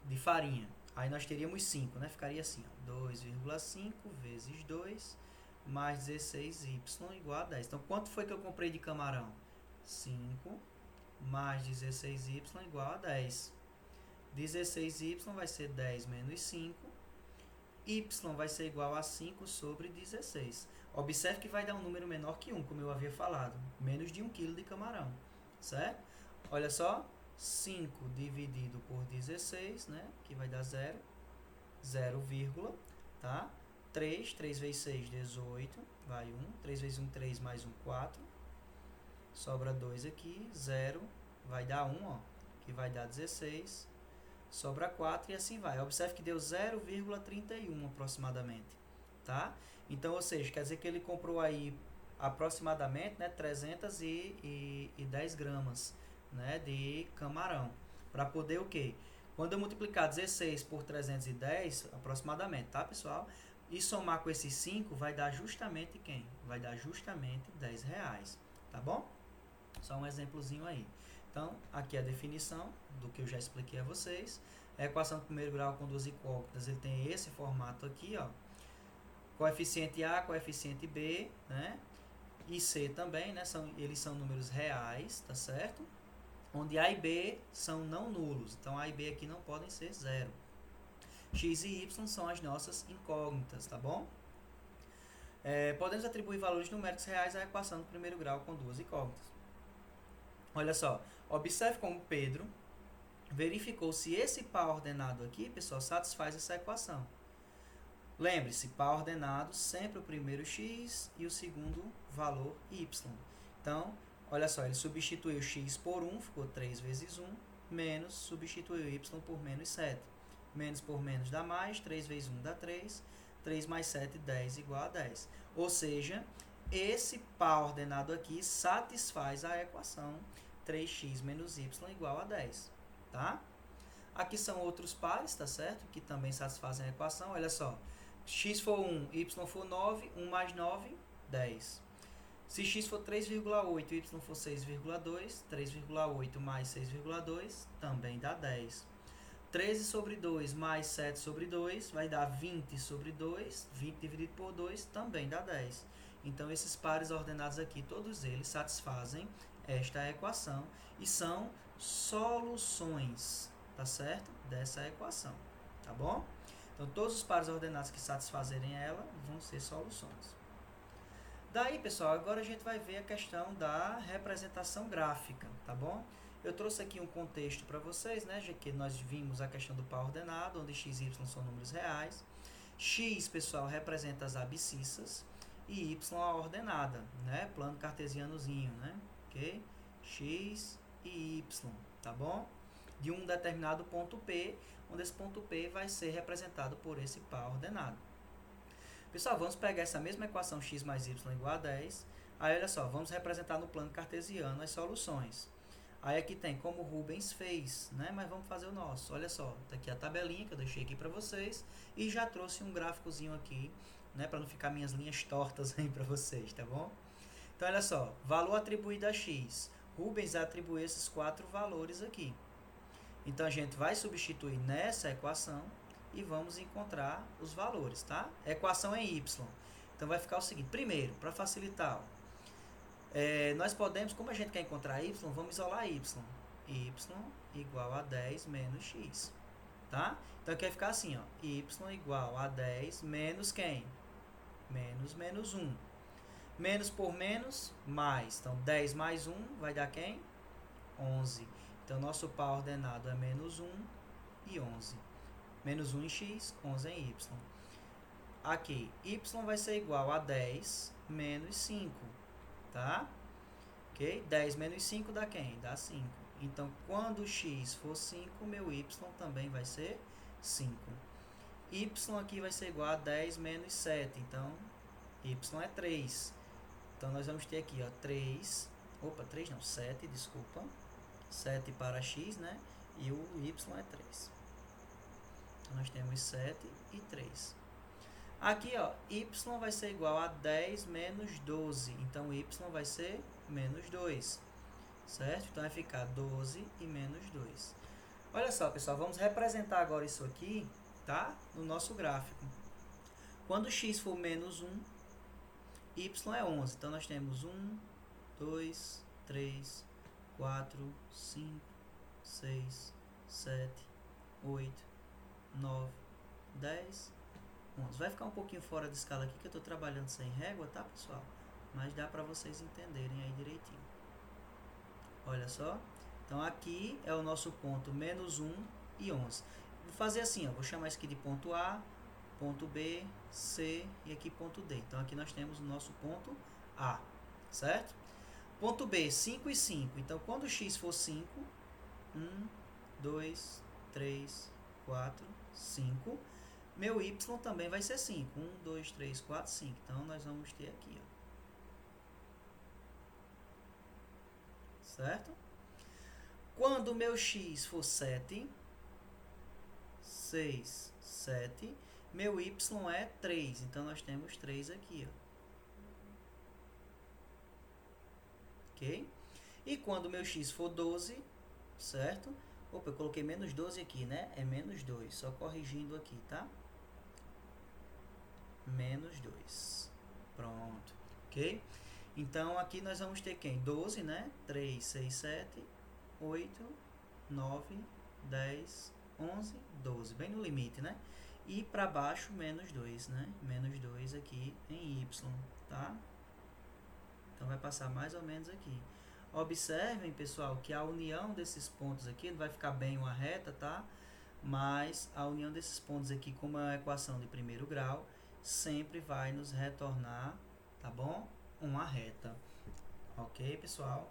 De farinha. Aí nós teríamos 5, né? Ficaria assim, ó, 2,5 vezes 2 mais 16y igual a 10. Então, quanto foi que eu comprei de camarão? 5 mais 16y igual a 10. 16y vai ser 10 menos 5. Y vai ser igual a 5 sobre 16. Observe que vai dar um número menor que 1, como eu havia falado. Menos de 1 kg de camarão, certo? Olha só, 5 dividido por 16, né? Que vai dar 0, 0, tá? 3 vezes 6, 18, vai 1. 3 vezes 1, 3, mais 1, 4. Sobra 2 aqui, 0, vai dar 1, ó, que vai dar 16. Sobra 4 e assim vai. Observe que deu 0,31 aproximadamente, tá? Então, ou seja, quer dizer que ele comprou aí aproximadamente, né, 310 gramas, né, de camarão. Para poder o quê? Quando eu multiplicar 16 por 310, aproximadamente, tá, pessoal? E somar com esses 5, vai dar justamente quem? Vai dar justamente R$10, tá bom? Só um exemplozinho aí. Então, aqui é a definição do que eu já expliquei a vocês. A equação do primeiro grau com duas incógnitas, ele tem esse formato aqui, ó. Coeficiente A, coeficiente B, né? E C também, né? Eles são números reais, tá certo? Onde A e B são não nulos. Então, A e B aqui não podem ser zero. X e Y são as nossas incógnitas, tá bom? Podemos atribuir valores numéricos reais à equação do primeiro grau com duas incógnitas. Olha só, observe como Pedro verificou se esse par ordenado aqui, pessoal, satisfaz essa equação. Lembre-se, par ordenado, sempre o primeiro x e o segundo valor y. Então, olha só, ele substituiu x por 1, ficou 3 vezes 1, menos, substituiu y por menos 7. Menos por menos dá mais, 3 vezes 1 dá 3, 3 mais 7, 10 igual a 10. Ou seja, esse par ordenado aqui satisfaz a equação 3x menos y igual a 10, tá? Aqui são outros pares, tá certo? Que também satisfazem a equação. Olha só, x for 1, y for 9, 1 mais 9, 10. Se x for 3,8 e y for 6,2, 3,8 mais 6,2 também dá 10. 13 sobre 2 mais 7 sobre 2 vai dar 20 sobre 2, 20 dividido por 2 também dá 10. Então, esses pares ordenados aqui, todos eles satisfazem esta equação e são soluções, tá certo? Dessa equação, tá bom? Então, todos os pares ordenados que satisfazerem ela vão ser soluções. Daí, pessoal, agora a gente vai ver a questão da representação gráfica, tá bom? Eu trouxe aqui um contexto para vocês, né, já que nós vimos a questão do par ordenado, onde x e y são números reais. X, pessoal, representa as abscissas e y a ordenada, né, plano cartesianozinho, né, ok? X e y, tá bom? De um determinado ponto P, onde esse ponto P vai ser representado por esse par ordenado. Pessoal, vamos pegar essa mesma equação x mais y igual a 10. Aí, olha só, vamos representar no plano cartesiano as soluções. Aí aqui tem como o Rubens fez, né? Mas vamos fazer o nosso. Olha só, tá aqui a tabelinha que eu deixei aqui para vocês e já trouxe um gráficozinho aqui, né? Para não ficar minhas linhas tortas aí para vocês, tá bom? Então, olha só, valor atribuído a x. Rubens atribuiu esses 4 valores aqui. Então, a gente vai substituir nessa equação e vamos encontrar os valores, tá? A equação é y. Então, vai ficar o seguinte. Primeiro, para facilitar, nós podemos, como a gente quer encontrar y, vamos isolar y. Y igual a 10 menos x, tá? Então, aqui vai ficar assim, ó. Y igual a 10 menos quem? Menos 1. Menos por menos, mais. Então, 10 mais 1 vai dar quem? 11. Então, nosso par ordenado é menos 1 e 11. Menos 1 em x, 11 em y. Aqui, y vai ser igual a 10 menos 5, tá? Ok? 10 menos 5 dá quem? Dá 5. Então, quando x for 5, meu y também vai ser 5. Y aqui vai ser igual a 10 menos 7. Então, y é 3. Então, nós vamos ter aqui, ó, 7, desculpa. 7 para x, né? E o y é 3. Então, nós temos 7 e 3. Aqui, ó, y vai ser igual a 10 menos 12. Então, y vai ser menos 2. Certo? Então, vai ficar 12 e menos 2. Olha só, pessoal, vamos representar agora isso aqui, tá? No nosso gráfico. Quando x for menos 1, y é 11. Então, nós temos 1, 2, 3, 4, 5, 6, 7, 8, 9, 10, 11. Vai ficar um pouquinho fora de escala aqui, que eu estou trabalhando sem régua, tá, pessoal? Mas dá para vocês entenderem aí direitinho. Olha só. Então, aqui é o nosso ponto menos 1 e 11. Vou fazer assim, ó, vou chamar isso aqui de ponto A, ponto B, C e aqui ponto D. Então, aqui nós temos o nosso ponto A, certo? Ponto B, 5 e 5. Então, quando x for 5, 1, 2, 3, 4, 5. Meu y também vai ser 5. 1, 2, 3, 4, 5. Então, nós vamos ter aqui, ó. Certo? Quando o meu x for 7, 6, 7, meu y é 3. Então, nós temos 3 aqui, ó. Ok? E quando o meu x for 12, certo? Opa, eu coloquei menos 12 aqui, né? É menos 2. Só corrigindo aqui, tá? Menos 2. Pronto. Ok? Então, aqui nós vamos ter quem? 12, né? 3, 6, 7, 8, 9, 10, 11, 12. Bem no limite, né? E para baixo, menos 2, né? Menos 2 aqui em y, tá? Então, vai passar mais ou menos aqui. Observem, pessoal, que a união desses pontos aqui não vai ficar bem uma reta, tá? Mas a união desses pontos aqui, como é uma equação de primeiro grau, sempre vai nos retornar, tá bom? Uma reta. Ok, pessoal?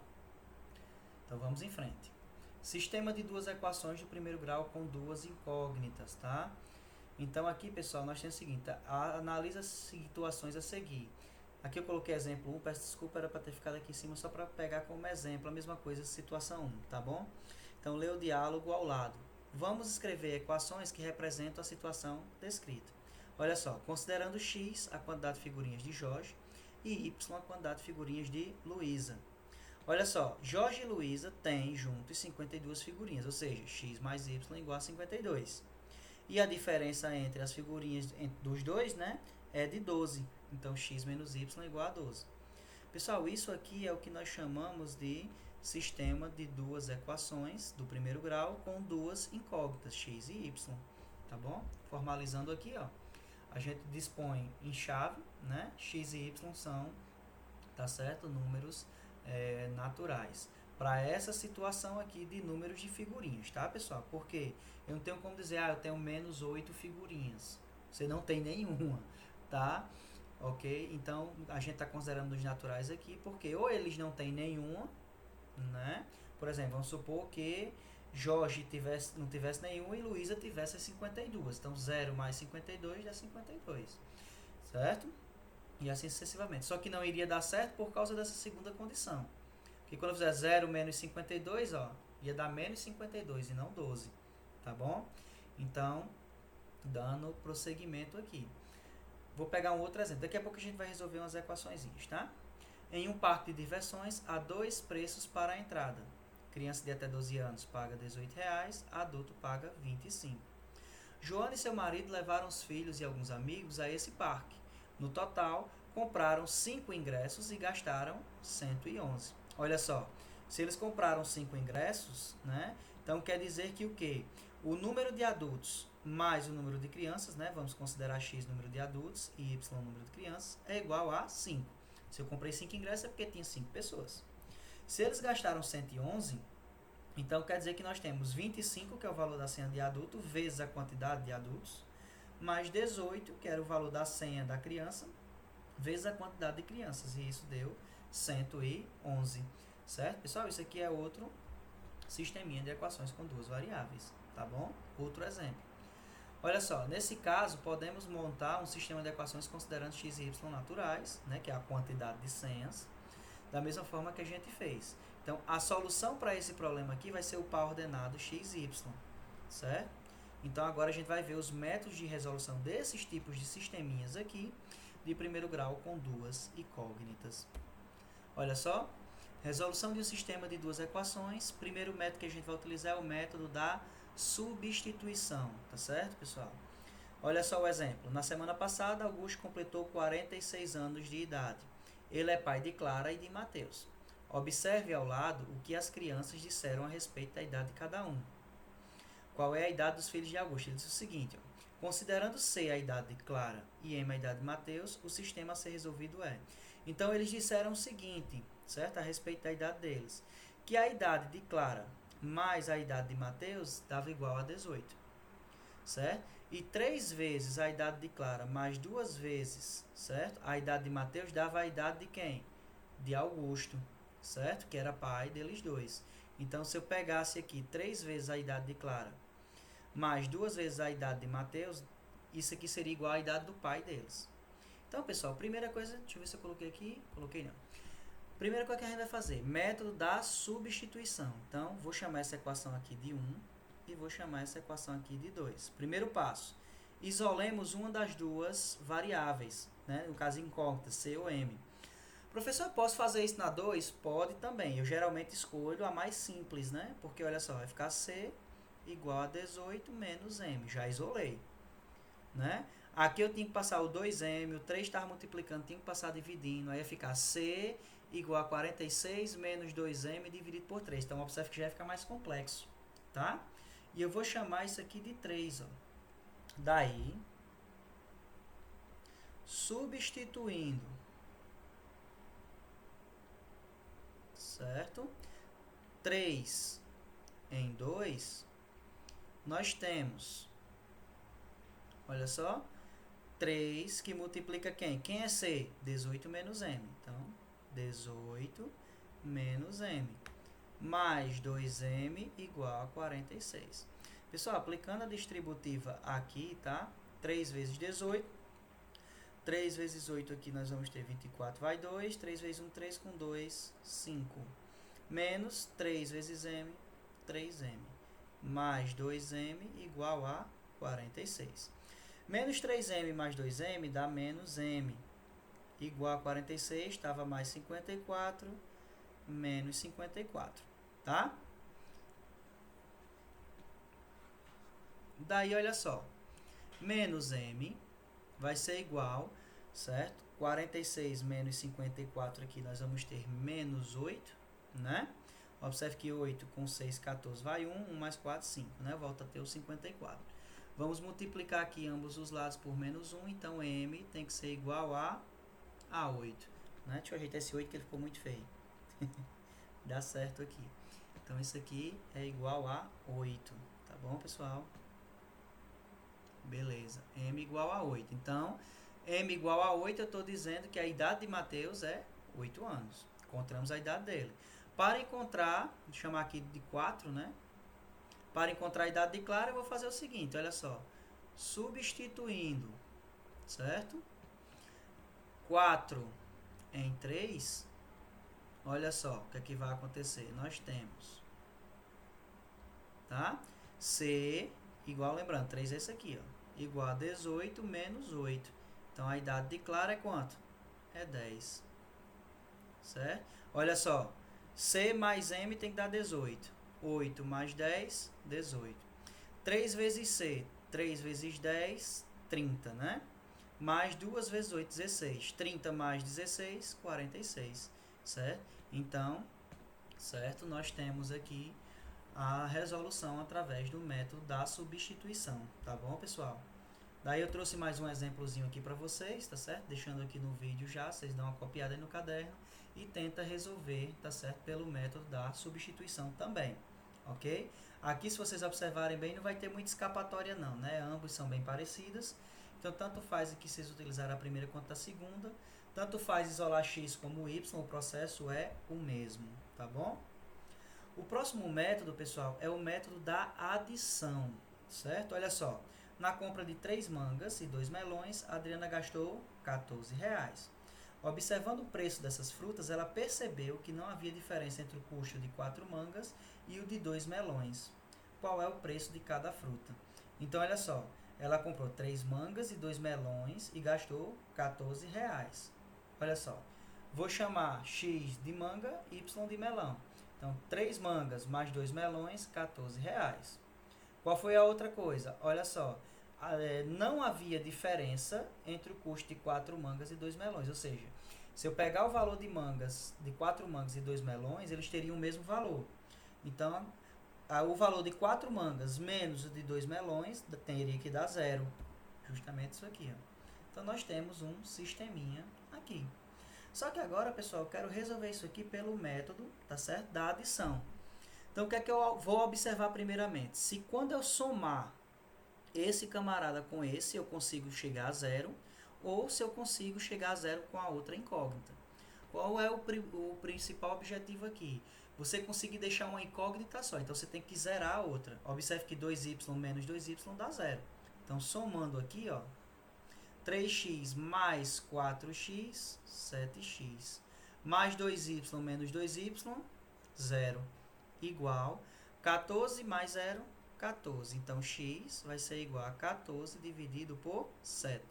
Então, vamos em frente. Sistema de duas equações de primeiro grau com duas incógnitas, tá? Então, aqui, pessoal, nós temos o seguinte, analisa as situações a seguir. Aqui eu coloquei exemplo 1, peço desculpa, era para ter ficado aqui em cima só para pegar como exemplo a mesma coisa, situação 1, tá bom? Então, lê o diálogo ao lado. Vamos escrever equações que representam a situação descrita. Olha só, considerando x a quantidade de figurinhas de Jorge e y a quantidade de figurinhas de Luísa. Olha só, Jorge e Luísa têm juntos 52 figurinhas, ou seja, x mais y igual a 52. E a diferença entre as figurinhas dos dois, né, é de 12. Então, x menos y igual a 12. Pessoal, isso aqui é o que nós chamamos de sistema de duas equações do primeiro grau com duas incógnitas, x e y. Tá bom? Formalizando aqui, ó, a gente dispõe em chave, né? X e y são, tá certo? Números naturais. para essa situação aqui de números de figurinhas, tá, pessoal? Porque eu não tenho como dizer, eu tenho menos 8 figurinhas. Você não tem nenhuma, tá? Ok? Então, a gente está considerando os naturais aqui, porque ou eles não têm nenhuma, né? Por exemplo, vamos supor que Jorge não tivesse nenhuma e Luísa tivesse 52. Então, 0 mais 52 dá 52, certo? E assim sucessivamente. Só que não iria dar certo por causa dessa segunda condição. Porque quando eu fizer 0 menos 52, ó, ia dar menos 52 e não 12, tá bom? Então, dando prosseguimento aqui. Vou pegar um outro exemplo. Daqui a pouco a gente vai resolver umas equações, tá? Em um parque de diversões, há 2 preços para a entrada. Criança de até 12 anos paga R$18, adulto paga R$25. Joana e seu marido levaram os filhos e alguns amigos a esse parque. No total, compraram 5 ingressos e gastaram 111. Olha só, se eles compraram 5 ingressos, né? Então quer dizer que o quê? O número de adultos mais o número de crianças, né? Vamos considerar x número de adultos e y número de crianças, é igual a 5. Se eu comprei 5 ingressos é porque tinha 5 pessoas. Se eles gastaram 111, então quer dizer que nós temos 25, que é o valor da senha de adulto, vezes a quantidade de adultos, mais 18, que era o valor da senha da criança, vezes a quantidade de crianças. E isso deu 111. Certo? Pessoal, isso aqui é outro sisteminha de equações com duas variáveis. Tá bom? Outro exemplo. Olha só, nesse caso, podemos montar um sistema de equações considerando x e y naturais, né, que é a quantidade de senhas, da mesma forma que a gente fez. Então, a solução para esse problema aqui vai ser o par ordenado x e y, certo? Então, agora a gente vai ver os métodos de resolução desses tipos de sisteminhas aqui, de primeiro grau com duas incógnitas. Olha só, resolução de um sistema de duas equações. Primeiro método que a gente vai utilizar é o método da substituição, tá certo, pessoal? Olha só o exemplo. Na semana passada, Augusto completou 46 anos de idade. Ele é pai de Clara e de Mateus. Observe ao lado o que as crianças disseram a respeito da idade de cada um. Qual é a idade dos filhos de Augusto? Ele diz o seguinte, ó, considerando C a idade de Clara e M a idade de Mateus, o sistema a ser resolvido é. Então, eles disseram o seguinte, certo? A respeito da idade deles, que a idade de Clara mais a idade de Mateus dava igual a 18, certo? E 3 vezes a idade de Clara mais 2 vezes, certo? A idade de Mateus dava a idade de quem? De Augusto, certo? Que era pai deles dois. Então, se eu pegasse aqui 3 vezes a idade de Clara mais 2 vezes a idade de Mateus, isso aqui seria igual à idade do pai deles. Então, pessoal, primeira coisa, deixa eu ver se eu coloquei aqui, coloquei não. Primeira coisa que a gente vai fazer, método da substituição. Então, vou chamar essa equação aqui de 1 e vou chamar essa equação aqui de 2. Primeiro passo, isolemos uma das duas variáveis, né? No caso, incógnita, C ou M. Professor, eu posso fazer isso na 2? Pode também. Eu geralmente escolho a mais simples, né? Porque, olha só, vai ficar C igual a 18 menos M. Já isolei, né? Aqui eu tinha que passar o 2M, o 3 estava multiplicando, tinha que passar dividindo. Aí ia ficar C igual a 46 menos 2M dividido por 3. Então, observe que já vai ficar mais complexo, tá? E eu vou chamar isso aqui de 3, ó. Daí, substituindo, certo? 3 em 2, nós temos, olha só, 3 que multiplica quem? Quem é C? 18 menos M. Então, 18 menos M. Mais 2M igual a 46. Pessoal, aplicando a distributiva aqui, tá? 3 vezes 18. 3 vezes 8 aqui nós vamos ter 24, vai 2. 3 vezes 1, 3 com 2, 5. Menos 3 vezes M, 3M. Mais 2M igual a 46. Menos 3M mais 2M dá menos M. Igual a 46, estava mais 54, menos 54, tá? Daí, olha só, menos M vai ser igual, certo? 46 menos 54 aqui, nós vamos ter menos 8, né? Observe que 8 com 6, 14, vai 1, 1 mais 4, 5, né? Volta a ter o 54. Vamos multiplicar aqui ambos os lados por menos 1, então M tem que ser igual a 8. Né? Deixa eu ajeitar esse 8 que ele ficou muito feio. Dá certo aqui. Então, isso aqui é igual a 8. Tá bom, pessoal? Beleza. M igual a 8. Então, M igual a 8, eu estou dizendo que a idade de Mateus é 8 anos. Encontramos a idade dele. Para encontrar, vou chamar aqui de 4, né? Para encontrar a idade de Clara, eu vou fazer o seguinte, olha só. Substituindo, certo? 4 em 3, olha só o que é que vai acontecer. Nós temos, tá? C igual, lembrando, 3 é esse aqui, ó. Igual a 18 menos 8. Então, a idade de Clara é quanto? É 10. Certo? Olha só. C mais M tem que dar 18. 8 mais 10, 18. 3 vezes C, 3 vezes 10, 30, né? Mais 2 vezes 8, 16. 30 mais 16, 46. Certo? Então, certo? Nós temos aqui a resolução através do método da substituição. Tá bom, pessoal? Daí eu trouxe mais um exemplozinho aqui para vocês, tá certo? Deixando aqui no vídeo já, vocês dão uma copiada aí no caderno e tenta resolver, tá certo? Pelo método da substituição também, ok? Aqui, se vocês observarem bem, não vai ter muita escapatória não, né? Ambos são bem parecidas, então tanto faz aqui vocês utilizarem a primeira quanto a segunda, tanto faz isolar x como y, o processo é o mesmo, tá bom? O próximo método, pessoal, é o método da adição, certo? Olha só. Na compra de 3 mangas e 2 melões, a Adriana gastou R$14. Observando o preço dessas frutas, ela percebeu que não havia diferença entre o custo de 4 mangas e o de 2 melões. Qual é o preço de cada fruta? Então, olha só, ela comprou 3 mangas e 2 melões e gastou R$14. Olha só, vou chamar X de manga, Y de melão. Então, 3 mangas mais 2 melões, R$14. Qual foi a outra coisa? Olha só, não havia diferença entre o custo de 4 mangas e 2 melões. Ou seja, se eu pegar o valor de mangas, de 4 mangas e 2 melões, eles teriam o mesmo valor. Então, o valor de 4 mangas menos o de 2 melões teria que dar 0. Justamente isso aqui. Ó. Então, nós temos um sisteminha aqui. Só que agora, pessoal, eu quero resolver isso aqui pelo método, tá certo? Da adição. Então, o que é que eu vou observar primeiramente? Se quando eu somar esse camarada com esse, eu consigo chegar a 0, ou se eu consigo chegar a 0 com a outra incógnita. Qual é o principal objetivo aqui? Você conseguir deixar uma incógnita só, então você tem que zerar a outra. Observe que 2y menos 2y dá 0. Então, somando aqui, ó, 3x mais 4x, 7x. Mais 2y menos 2y, 0. Igual 14 mais 0, 14. Então, x vai ser igual a 14 dividido por 7.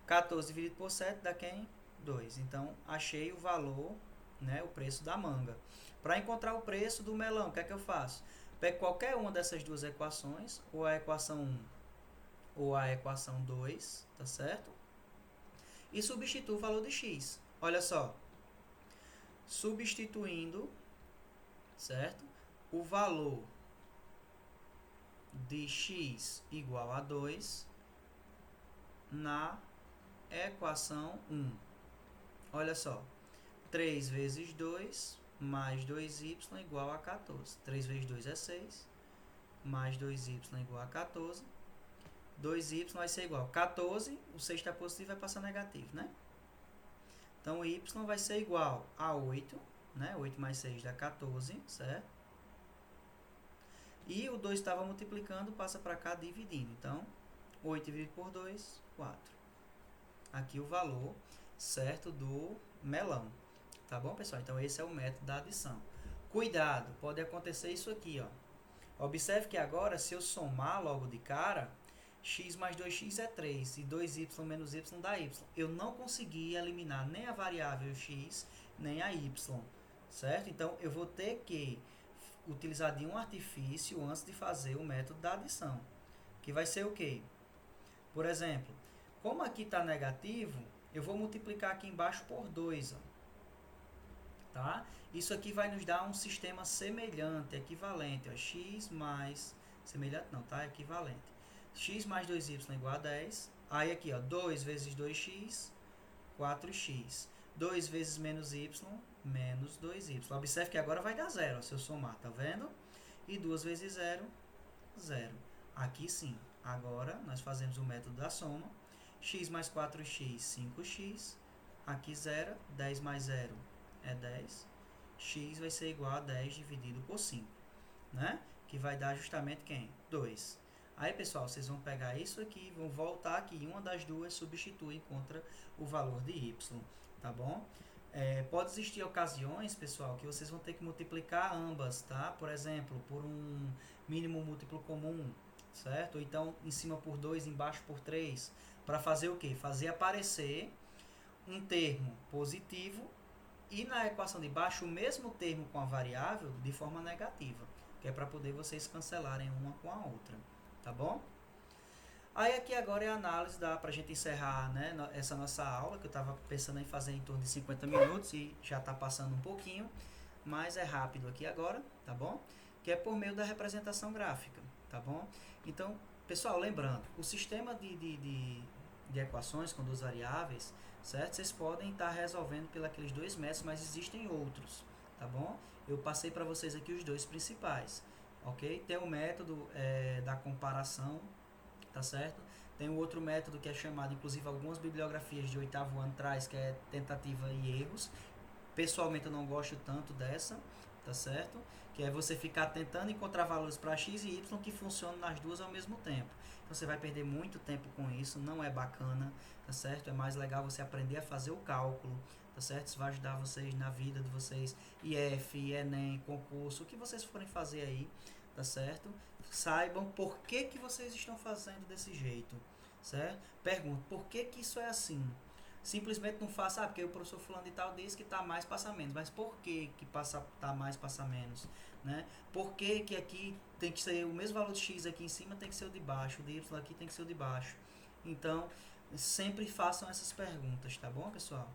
14 dividido por 7 dá quem? 2. Então, achei o valor, né, o preço da manga. Para encontrar o preço do melão, o que é que eu faço? Pego qualquer uma dessas duas equações, ou a equação 1 ou a equação 2, tá certo? E substituo o valor de x. Olha só. Substituindo, certo? O valor de x igual a 2 na equação 1. Olha só. 3 vezes 2 mais 2y igual a 14. 3 vezes 2 é 6. Mais 2y igual a 14. 2y vai ser igual a 14. O 6 está positivo, vai passar negativo, né? Então, y vai ser igual a 8. Né? 8 mais 6 dá 14, certo? E o 2 estava multiplicando, passa para cá dividindo. Então, 8 dividido por 2, 4. Aqui o valor, certo, do melão. Tá bom, pessoal? Então, esse é o método da adição. Cuidado, pode acontecer isso aqui, ó. Observe que agora, se eu somar logo de cara, x mais 2x é 3 e 2y menos y dá y. Eu não consegui eliminar nem a variável x, nem a y, certo? Então, eu vou ter que utilizar de um artifício antes de fazer o método da adição, que vai ser o quê? Por exemplo, como aqui está negativo, eu vou multiplicar aqui embaixo por 2, ó, tá? Isso aqui vai nos dar um sistema semelhante, equivalente, ó, x mais, semelhante não, tá? Equivalente. X mais 2y igual a 10. Aí aqui, ó, 2 vezes 2x, 4x. 2 vezes menos y, menos 2y. Observe que agora vai dar zero, se eu somar, tá vendo? E 2 vezes 0, 0. Aqui sim. Agora, nós fazemos o método da soma. X mais 4x, 5x. Aqui 0, 10 mais 0 é 10. X vai ser igual a 10 dividido por 5, né? Que vai dar justamente quem? 2. Aí, pessoal, vocês vão pegar isso aqui, vão voltar aqui, uma das duas substitui contra o valor de y, tá bom? Pode existir ocasiões, pessoal, que vocês vão ter que multiplicar ambas, tá? Por exemplo, por um mínimo múltiplo comum, certo? Ou então, em cima por 2, embaixo por 3, para fazer o quê? Fazer aparecer um termo positivo e na equação de baixo o mesmo termo com a variável de forma negativa, que é para poder vocês cancelarem uma com a outra, tá bom? Aí aqui agora é a análise, dá para a gente encerrar, né, essa nossa aula, que eu estava pensando em fazer em torno de 50 minutos e já está passando um pouquinho, mas é rápido aqui agora, tá bom? Que é por meio da representação gráfica, tá bom? Então, pessoal, lembrando, o sistema de equações com duas variáveis, certo? Vocês podem estar resolvendo pelos aqueles dois métodos, mas existem outros, tá bom? Eu passei para vocês aqui os dois principais, ok? Tem o método da comparação, tá certo? Tem um outro método que é chamado, inclusive algumas bibliografias de 8º ano traz, que é tentativa e erros. Pessoalmente eu não gosto tanto dessa, tá certo? Que é você ficar tentando encontrar valores para x e y que funcionam nas duas ao mesmo tempo. Então você vai perder muito tempo com isso, não é bacana, tá certo? É mais legal você aprender a fazer o cálculo, tá certo? Isso vai ajudar vocês na vida de vocês, IF, Enem, concurso, o que vocês forem fazer aí, tá certo? Saibam por que vocês estão fazendo desse jeito, certo? Pergunto, por que isso é assim? Simplesmente não faça, porque o professor fulano de tal diz que está mais, passa menos. Mas por que está mais, passa menos? Né? Por que aqui tem que ser o mesmo valor de x aqui em cima tem que ser o de baixo, o de y aqui tem que ser o de baixo? Então, sempre façam essas perguntas, tá bom, pessoal?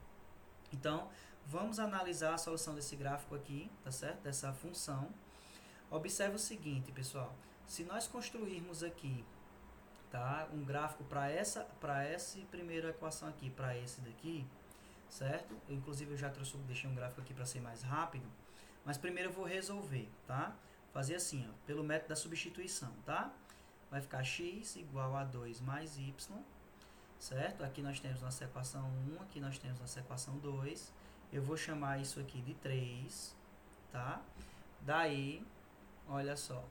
Então, vamos analisar a solução desse gráfico aqui, tá certo? Dessa função. Observe o seguinte, pessoal. Se nós construirmos aqui, tá, um gráfico para essa primeira equação aqui, para esse daqui, certo? Inclusive eu já deixei um gráfico aqui para ser mais rápido, mas primeiro eu vou resolver, tá? Fazer assim, ó, pelo método da substituição, tá? Vai ficar x igual a 2 mais y, certo? Aqui nós temos nossa equação 1, aqui nós temos nossa equação 2. Eu vou chamar isso aqui de 3, tá? Daí, olha só.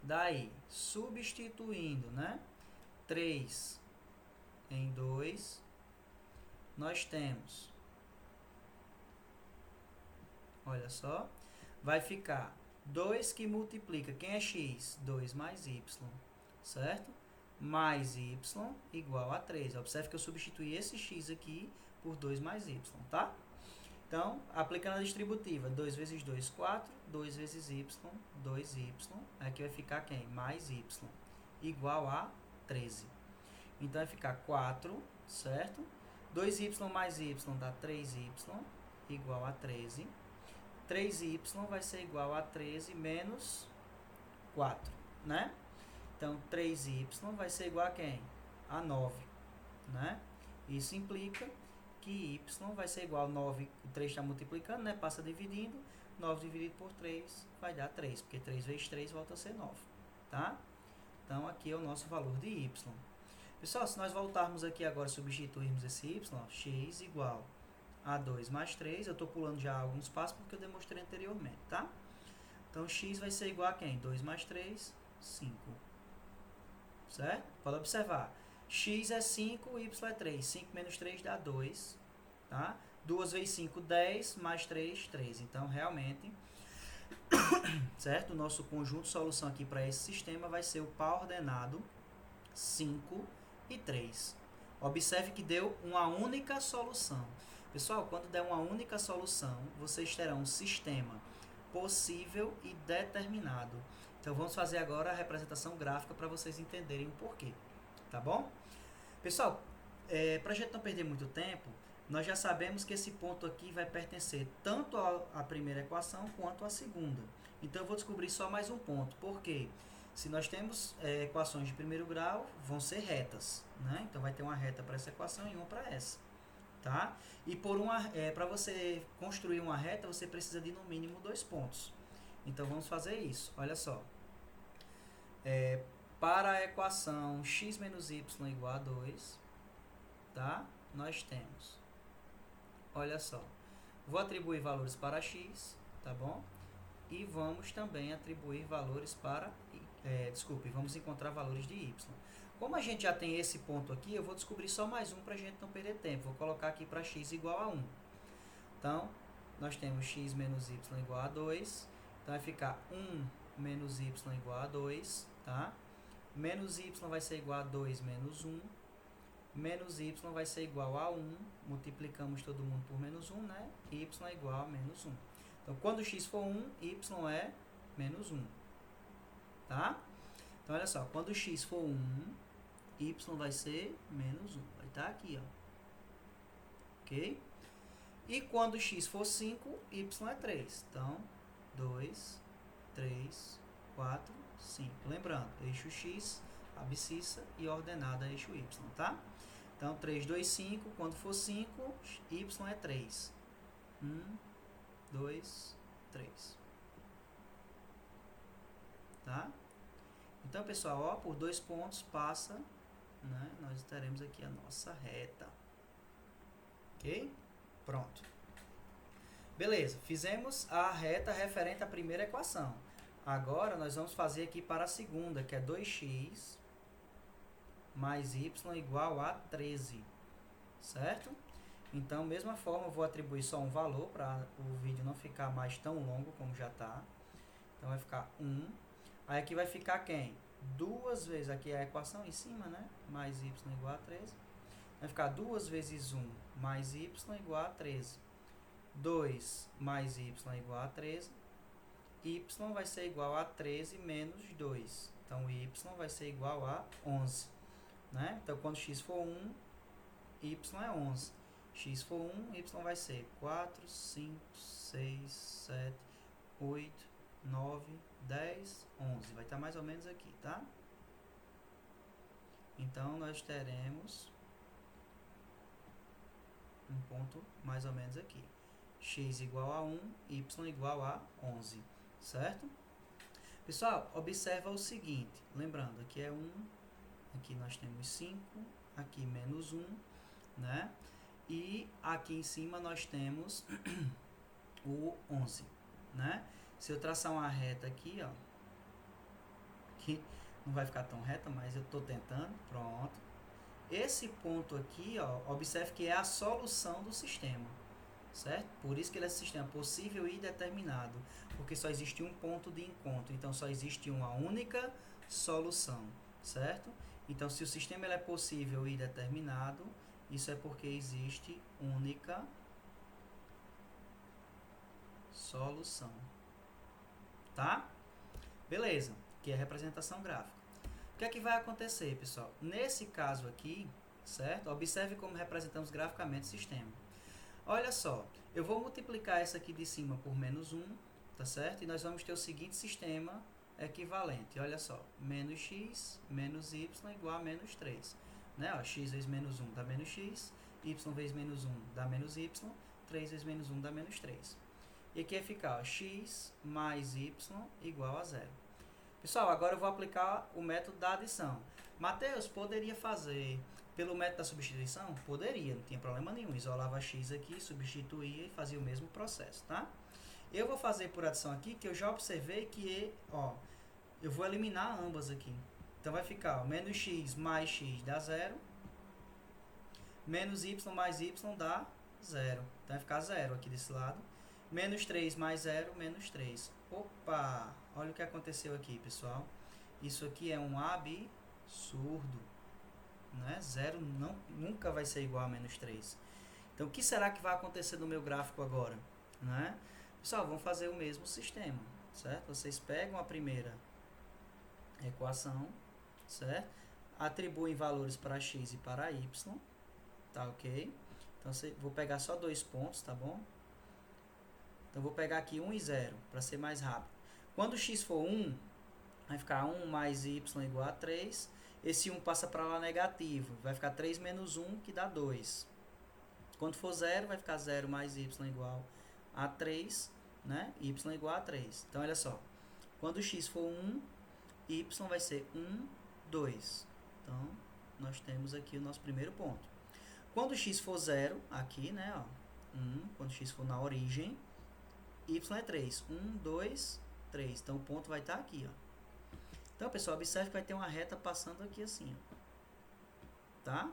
Daí, substituindo, né? 3 em 2, nós temos, olha só, vai ficar 2 que multiplica, quem é x? 2 mais y, certo? Mais y igual a 3. Observe que eu substituí esse x aqui por 2 mais y, tá? Então, aplicando a distributiva, 2 vezes 2, 4, 2 vezes y, 2y, aqui vai ficar quem? Mais y, igual a 13. Então, vai ficar 4, certo? 2y mais y dá 3y, igual a 13. 3y vai ser igual a 13 menos 4, né? Então, 3y vai ser igual a quem? A 9, né? Isso implica que y vai ser igual a 9, o 3 está multiplicando, né? Passa dividindo, 9 dividido por 3 vai dar 3, porque 3 vezes 3 volta a ser 9, tá? Então, aqui é o nosso valor de y. Pessoal, se nós voltarmos aqui agora e substituirmos esse y, ó, x igual a 2 mais 3, eu estou pulando já alguns passos porque eu demonstrei anteriormente, tá? Então, x vai ser igual a quem? 2 mais 3, 5. Certo? Pode observar. X é 5, y é 3. 5 menos 3 dá 2. Tá? 2 vezes 5, 10, mais 3, 3. Então, realmente, certo? O nosso conjunto de solução aqui para esse sistema vai ser o par ordenado 5 e 3. Observe que deu uma única solução. Pessoal, quando der uma única solução, vocês terão um sistema possível e determinado. Então, vamos fazer agora a representação gráfica para vocês entenderem o porquê. Tá bom? Pessoal, para a gente não perder muito tempo, nós já sabemos que esse ponto aqui vai pertencer tanto à primeira equação quanto à segunda. Então, eu vou descobrir só mais um ponto. Por quê? Se nós temos equações de primeiro grau, vão ser retas, né? Então, vai ter uma reta para essa equação e uma para essa, tá? E para você construir uma reta, você precisa de no mínimo 2 pontos. Então, vamos fazer isso. Olha só. Para a equação x menos y igual a 2, tá? Nós temos, olha só, vou atribuir valores para x, tá bom? E vamos também atribuir valores para, vamos encontrar valores de y. Como a gente já tem esse ponto aqui, eu vou descobrir só mais um para a gente não perder tempo. Vou colocar aqui para x igual a 1. Então, nós temos x menos y igual a 2. Então, vai ficar 1 menos y igual a 2, tá? Menos y vai ser igual a 2 menos 1. Menos y vai ser igual a 1. Multiplicamos todo mundo por menos 1, né? Y é igual a menos 1. Então, quando x for 1, y é menos 1. Tá? Então, olha só. Quando x for 1, y vai ser menos 1. Vai estar aqui, ó. Ok? E quando x for 5, y é 3. Então, 2, 3, 4, 5. Lembrando, eixo x, abscissa e ordenada eixo y, tá? Então, 3, 2, 5. Quando for 5, y é 3. 1, 2, 3. Tá? Então, pessoal, ó, por 2 pontos passa, né? Nós teremos aqui a nossa reta. Ok? Pronto. Beleza, fizemos a reta referente à primeira equação. Agora, nós vamos fazer aqui para a segunda, que é 2x mais y igual a 13, certo? Então, mesma forma, eu vou atribuir só um valor para o vídeo não ficar mais tão longo como já está. Então, vai ficar 1. Aí, aqui vai ficar quem? 2 vezes, aqui é a equação em cima, né? Mais y igual a 13. Vai ficar 2 vezes 1 mais y igual a 13. 2 mais y igual a 13. Y vai ser igual a 13 menos 2. Então, y vai ser igual a 11. Né? Então, quando x for 1, y é 11. X for 1, y vai ser 4, 5, 6, 7, 8, 9, 10, 11. Vai estar mais ou menos aqui, tá? Então, nós teremos um ponto mais ou menos aqui. X igual a 1, y igual a 11. Certo? Pessoal, observa o seguinte. Lembrando, aqui é 1, aqui nós temos 5, aqui menos 1, né? E aqui em cima nós temos o 11, né? Se eu traçar uma reta aqui, ó, que não vai ficar tão reta, mas eu estou tentando, pronto. Esse ponto aqui, ó, observe que é a solução do sistema, certo? Por isso que ele é sistema possível e determinado, porque só existe um ponto de encontro, então só existe uma única solução, certo? Então, se o sistema ele é possível e determinado, isso é porque existe única solução, tá? Beleza, que é a representação gráfica. O que é que vai acontecer, pessoal? Nesse caso aqui, certo? Observe como representamos graficamente o sistema. Olha só, eu vou multiplicar essa aqui de cima por menos 1, tá certo? E nós vamos ter o seguinte sistema equivalente. Olha só, menos x menos y igual a menos 3. Né? Ó, x vezes menos 1 dá menos x, y vezes menos 1 dá menos y, 3 vezes menos 1 dá menos 3. E aqui vai ficar ó, x mais y igual a 0. Pessoal, agora eu vou aplicar o método da adição. Mateus, poderia fazer pelo método da substituição? Poderia, não tinha problema nenhum. Isolava x aqui, substituía e fazia o mesmo processo, tá? Eu vou fazer por adição aqui, que eu já observei que, ó, eu vou eliminar ambas aqui. Então, vai ficar, ó, menos x mais x dá 0. Menos y mais y dá 0. Então, vai ficar 0 aqui desse lado. Menos 3 mais 0, menos 3. Opa! Olha o que aconteceu aqui, pessoal. Isso aqui é um absurdo. Né? 0 nunca vai ser igual a menos 3. Então, o que será que vai acontecer no meu gráfico agora? Né? Pessoal, vamos fazer o mesmo sistema, certo? Vocês pegam a primeira equação, certo? Atribuem valores para x e para y, tá ok? Então, vou pegar só 2 pontos, tá bom? Então, vou pegar aqui 1 e 0, para ser mais rápido. Quando x for 1, vai ficar 1 mais y igual a 3. Esse 1 passa para lá negativo, vai ficar 3 menos 1, que dá 2. Quando for 0, vai ficar 0 mais y igual a 3, né? Y igual a 3. Então, olha só. Quando x for 1, y vai ser 1, 2. Então, nós temos aqui o nosso primeiro ponto. Quando x for 0, aqui, né? Ó, 1, quando x for na origem, y é 3. 1, 2, 3. Então, o ponto vai estar aqui, ó. Então, pessoal, observe que vai ter uma reta passando aqui assim, ó. Tá?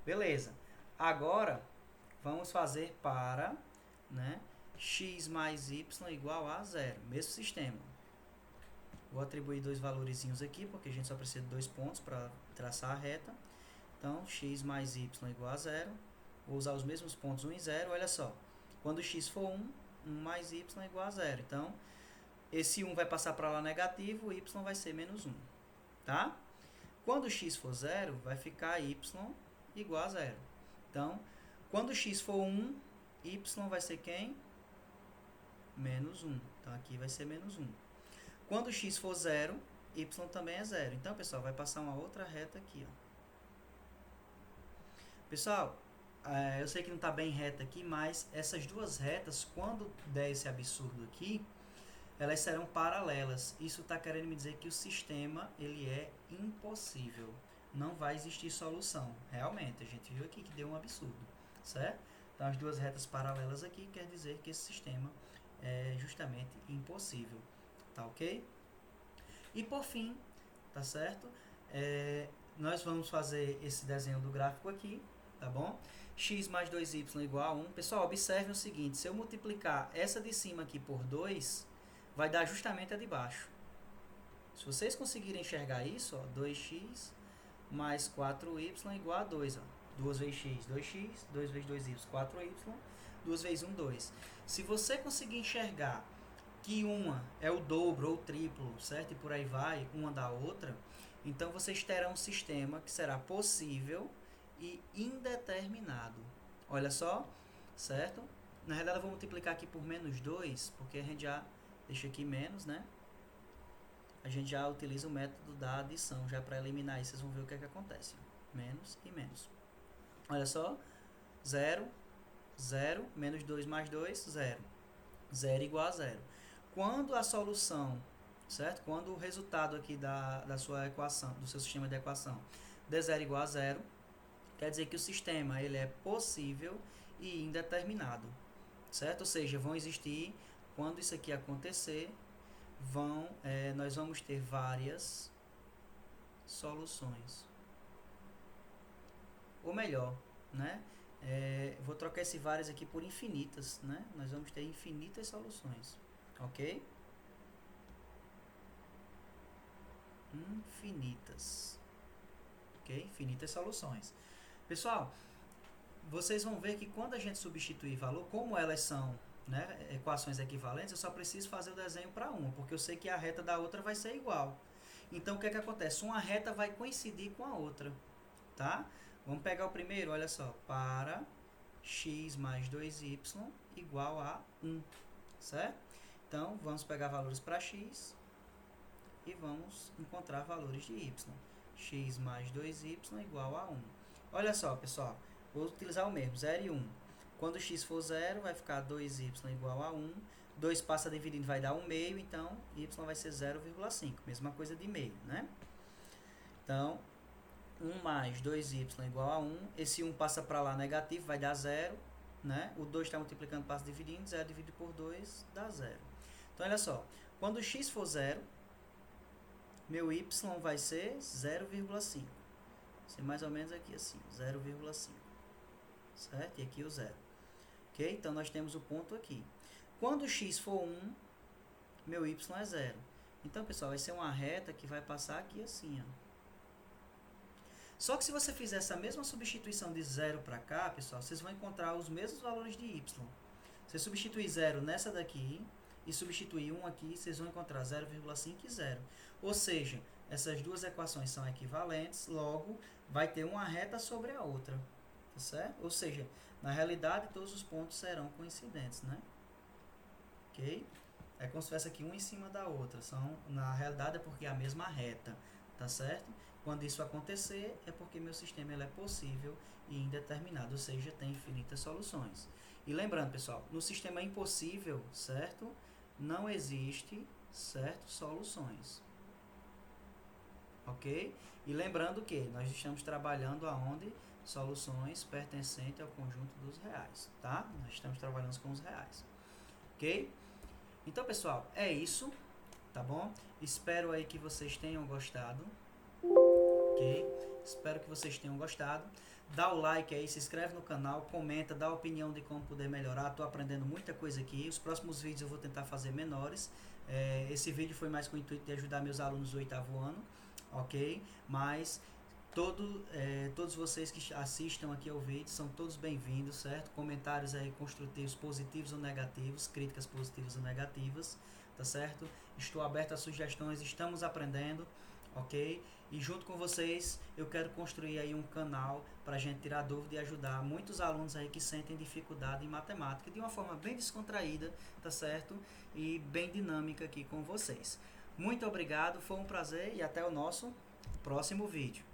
Beleza. Agora, vamos fazer para, né, x mais y igual a 0. Mesmo sistema. Vou atribuir dois valorizinhos aqui, porque a gente só precisa de 2 pontos para traçar a reta. Então, x mais y igual a 0. Vou usar os mesmos pontos 1 e 0. Olha só. Quando x for 1, 1 mais y igual a 0. Então, esse 1 vai passar para lá negativo, y vai ser menos 1. Tá? Quando x for 0, vai ficar y igual a 0. Então, quando x for 1, y vai ser quem? Menos 1. Então, aqui vai ser menos 1. Quando x for 0, y também é 0. Então, pessoal, vai passar uma outra reta aqui, ó. Pessoal, eu sei que não está bem reta aqui, mas essas duas retas, quando der esse absurdo aqui, elas serão paralelas. Isso está querendo me dizer que o sistema ele é impossível. Não vai existir solução. Realmente, a gente viu aqui que deu um absurdo, certo? Então, as duas retas paralelas aqui quer dizer que esse sistema é justamente impossível. Tá ok? E por fim, tá certo? Nós vamos fazer esse desenho do gráfico aqui, tá bom? X mais 2y igual a 1. Pessoal, observe o seguinte, se eu multiplicar essa de cima aqui por 2, vai dar justamente a de baixo. Se vocês conseguirem enxergar isso, ó, 2x mais 4y igual a 2. Ó. 2 vezes x, 2x, 2 vezes 2y, 4y, 2 vezes 1, 2. Se você conseguir enxergar que uma é o dobro ou o triplo, certo? E por aí vai, uma da outra, então vocês terão um sistema que será possível e indeterminado. Olha só, certo? Na realidade eu vou multiplicar aqui por menos 2, porque a gente já deixa aqui menos, né? A gente já utiliza o método da adição, já para eliminar isso, vocês vão ver o que é que acontece. Menos e menos. Olha só, 0, 0, menos 2 mais 2, 0. 0 igual a 0. Quando a solução, certo? Quando o resultado aqui da sua equação, do seu sistema de equação, der 0 igual a 0, quer dizer que o sistema ele é possível e indeterminado, certo? Ou seja, vão existir, quando isso aqui acontecer, nós vamos ter várias soluções. Ou melhor, né? Vou trocar esse várias aqui por infinitas, né? Nós vamos ter infinitas soluções, ok? Infinitas, ok? Infinitas soluções. Pessoal, vocês vão ver que quando a gente substituir valor, como elas são, né, equações equivalentes, eu só preciso fazer o desenho para uma, porque eu sei que a reta da outra vai ser igual. Então, o que é que acontece? Uma reta vai coincidir com a outra, tá? Vamos pegar o primeiro, olha só, para x mais 2y igual a 1, certo? Então, vamos pegar valores para x e vamos encontrar valores de y. X mais 2y igual a 1. Olha só, pessoal, vou utilizar o mesmo, 0 e 1. Quando x for 0, vai ficar 2y igual a 1. 2 passa dividindo, vai dar 1 meio, então y vai ser 0,5. Mesma coisa de meio, né? Então, 1 mais 2y igual a 1. Esse 1 passa para lá negativo, vai dar 0. Né? O 2 está multiplicando, passa dividindo. 0 dividido por 2 dá 0. Então, olha só. Quando x for 0, meu y vai ser 0,5. Vai ser mais ou menos aqui assim, 0,5. Certo? E aqui o 0. Ok? Então, nós temos o ponto aqui. Quando x for 1, meu y é 0. Então, pessoal, vai ser uma reta que vai passar aqui assim, ó. Só que se você fizer essa mesma substituição de 0 para cá, pessoal, vocês vão encontrar os mesmos valores de y. Você substituir 0 nessa daqui e substituir 1 aqui, vocês vão encontrar 0,5 e 0. Ou seja, essas duas equações são equivalentes, logo vai ter uma reta sobre a outra. Tá certo? Ou seja, na realidade todos os pontos serão coincidentes, né? Ok? É como se tivesse aqui uma em cima da outra. Na realidade é porque é a mesma reta, tá certo? Quando isso acontecer, é porque meu sistema ele é possível e indeterminado, ou seja, tem infinitas soluções. E lembrando, pessoal, no sistema impossível, certo? Não existe, certo? Soluções. Ok? E lembrando que nós estamos trabalhando aonde? Soluções pertencentes ao conjunto dos reais, tá? Nós estamos trabalhando com os reais. Ok? Então, pessoal, é isso, tá bom? Espero aí que vocês tenham gostado, ok? Espero que vocês tenham gostado. Dá o like aí, se inscreve no canal, comenta, dá a opinião de como poder melhorar. Tô aprendendo muita coisa aqui. Os próximos vídeos eu vou tentar fazer menores. Esse vídeo foi mais com o intuito de ajudar meus alunos do 8º ano, ok? Mas todos vocês que assistam aqui ao vídeo são todos bem-vindos, certo? Comentários aí construtivos, positivos ou negativos, críticas positivas ou negativas, tá certo? Estou aberto a sugestões, estamos aprendendo, ok? E junto com vocês eu quero construir aí um canal para a gente tirar dúvida e ajudar muitos alunos aí que sentem dificuldade em matemática de uma forma bem descontraída, tá certo? E bem dinâmica aqui com vocês. Muito obrigado, foi um prazer e até o nosso próximo vídeo.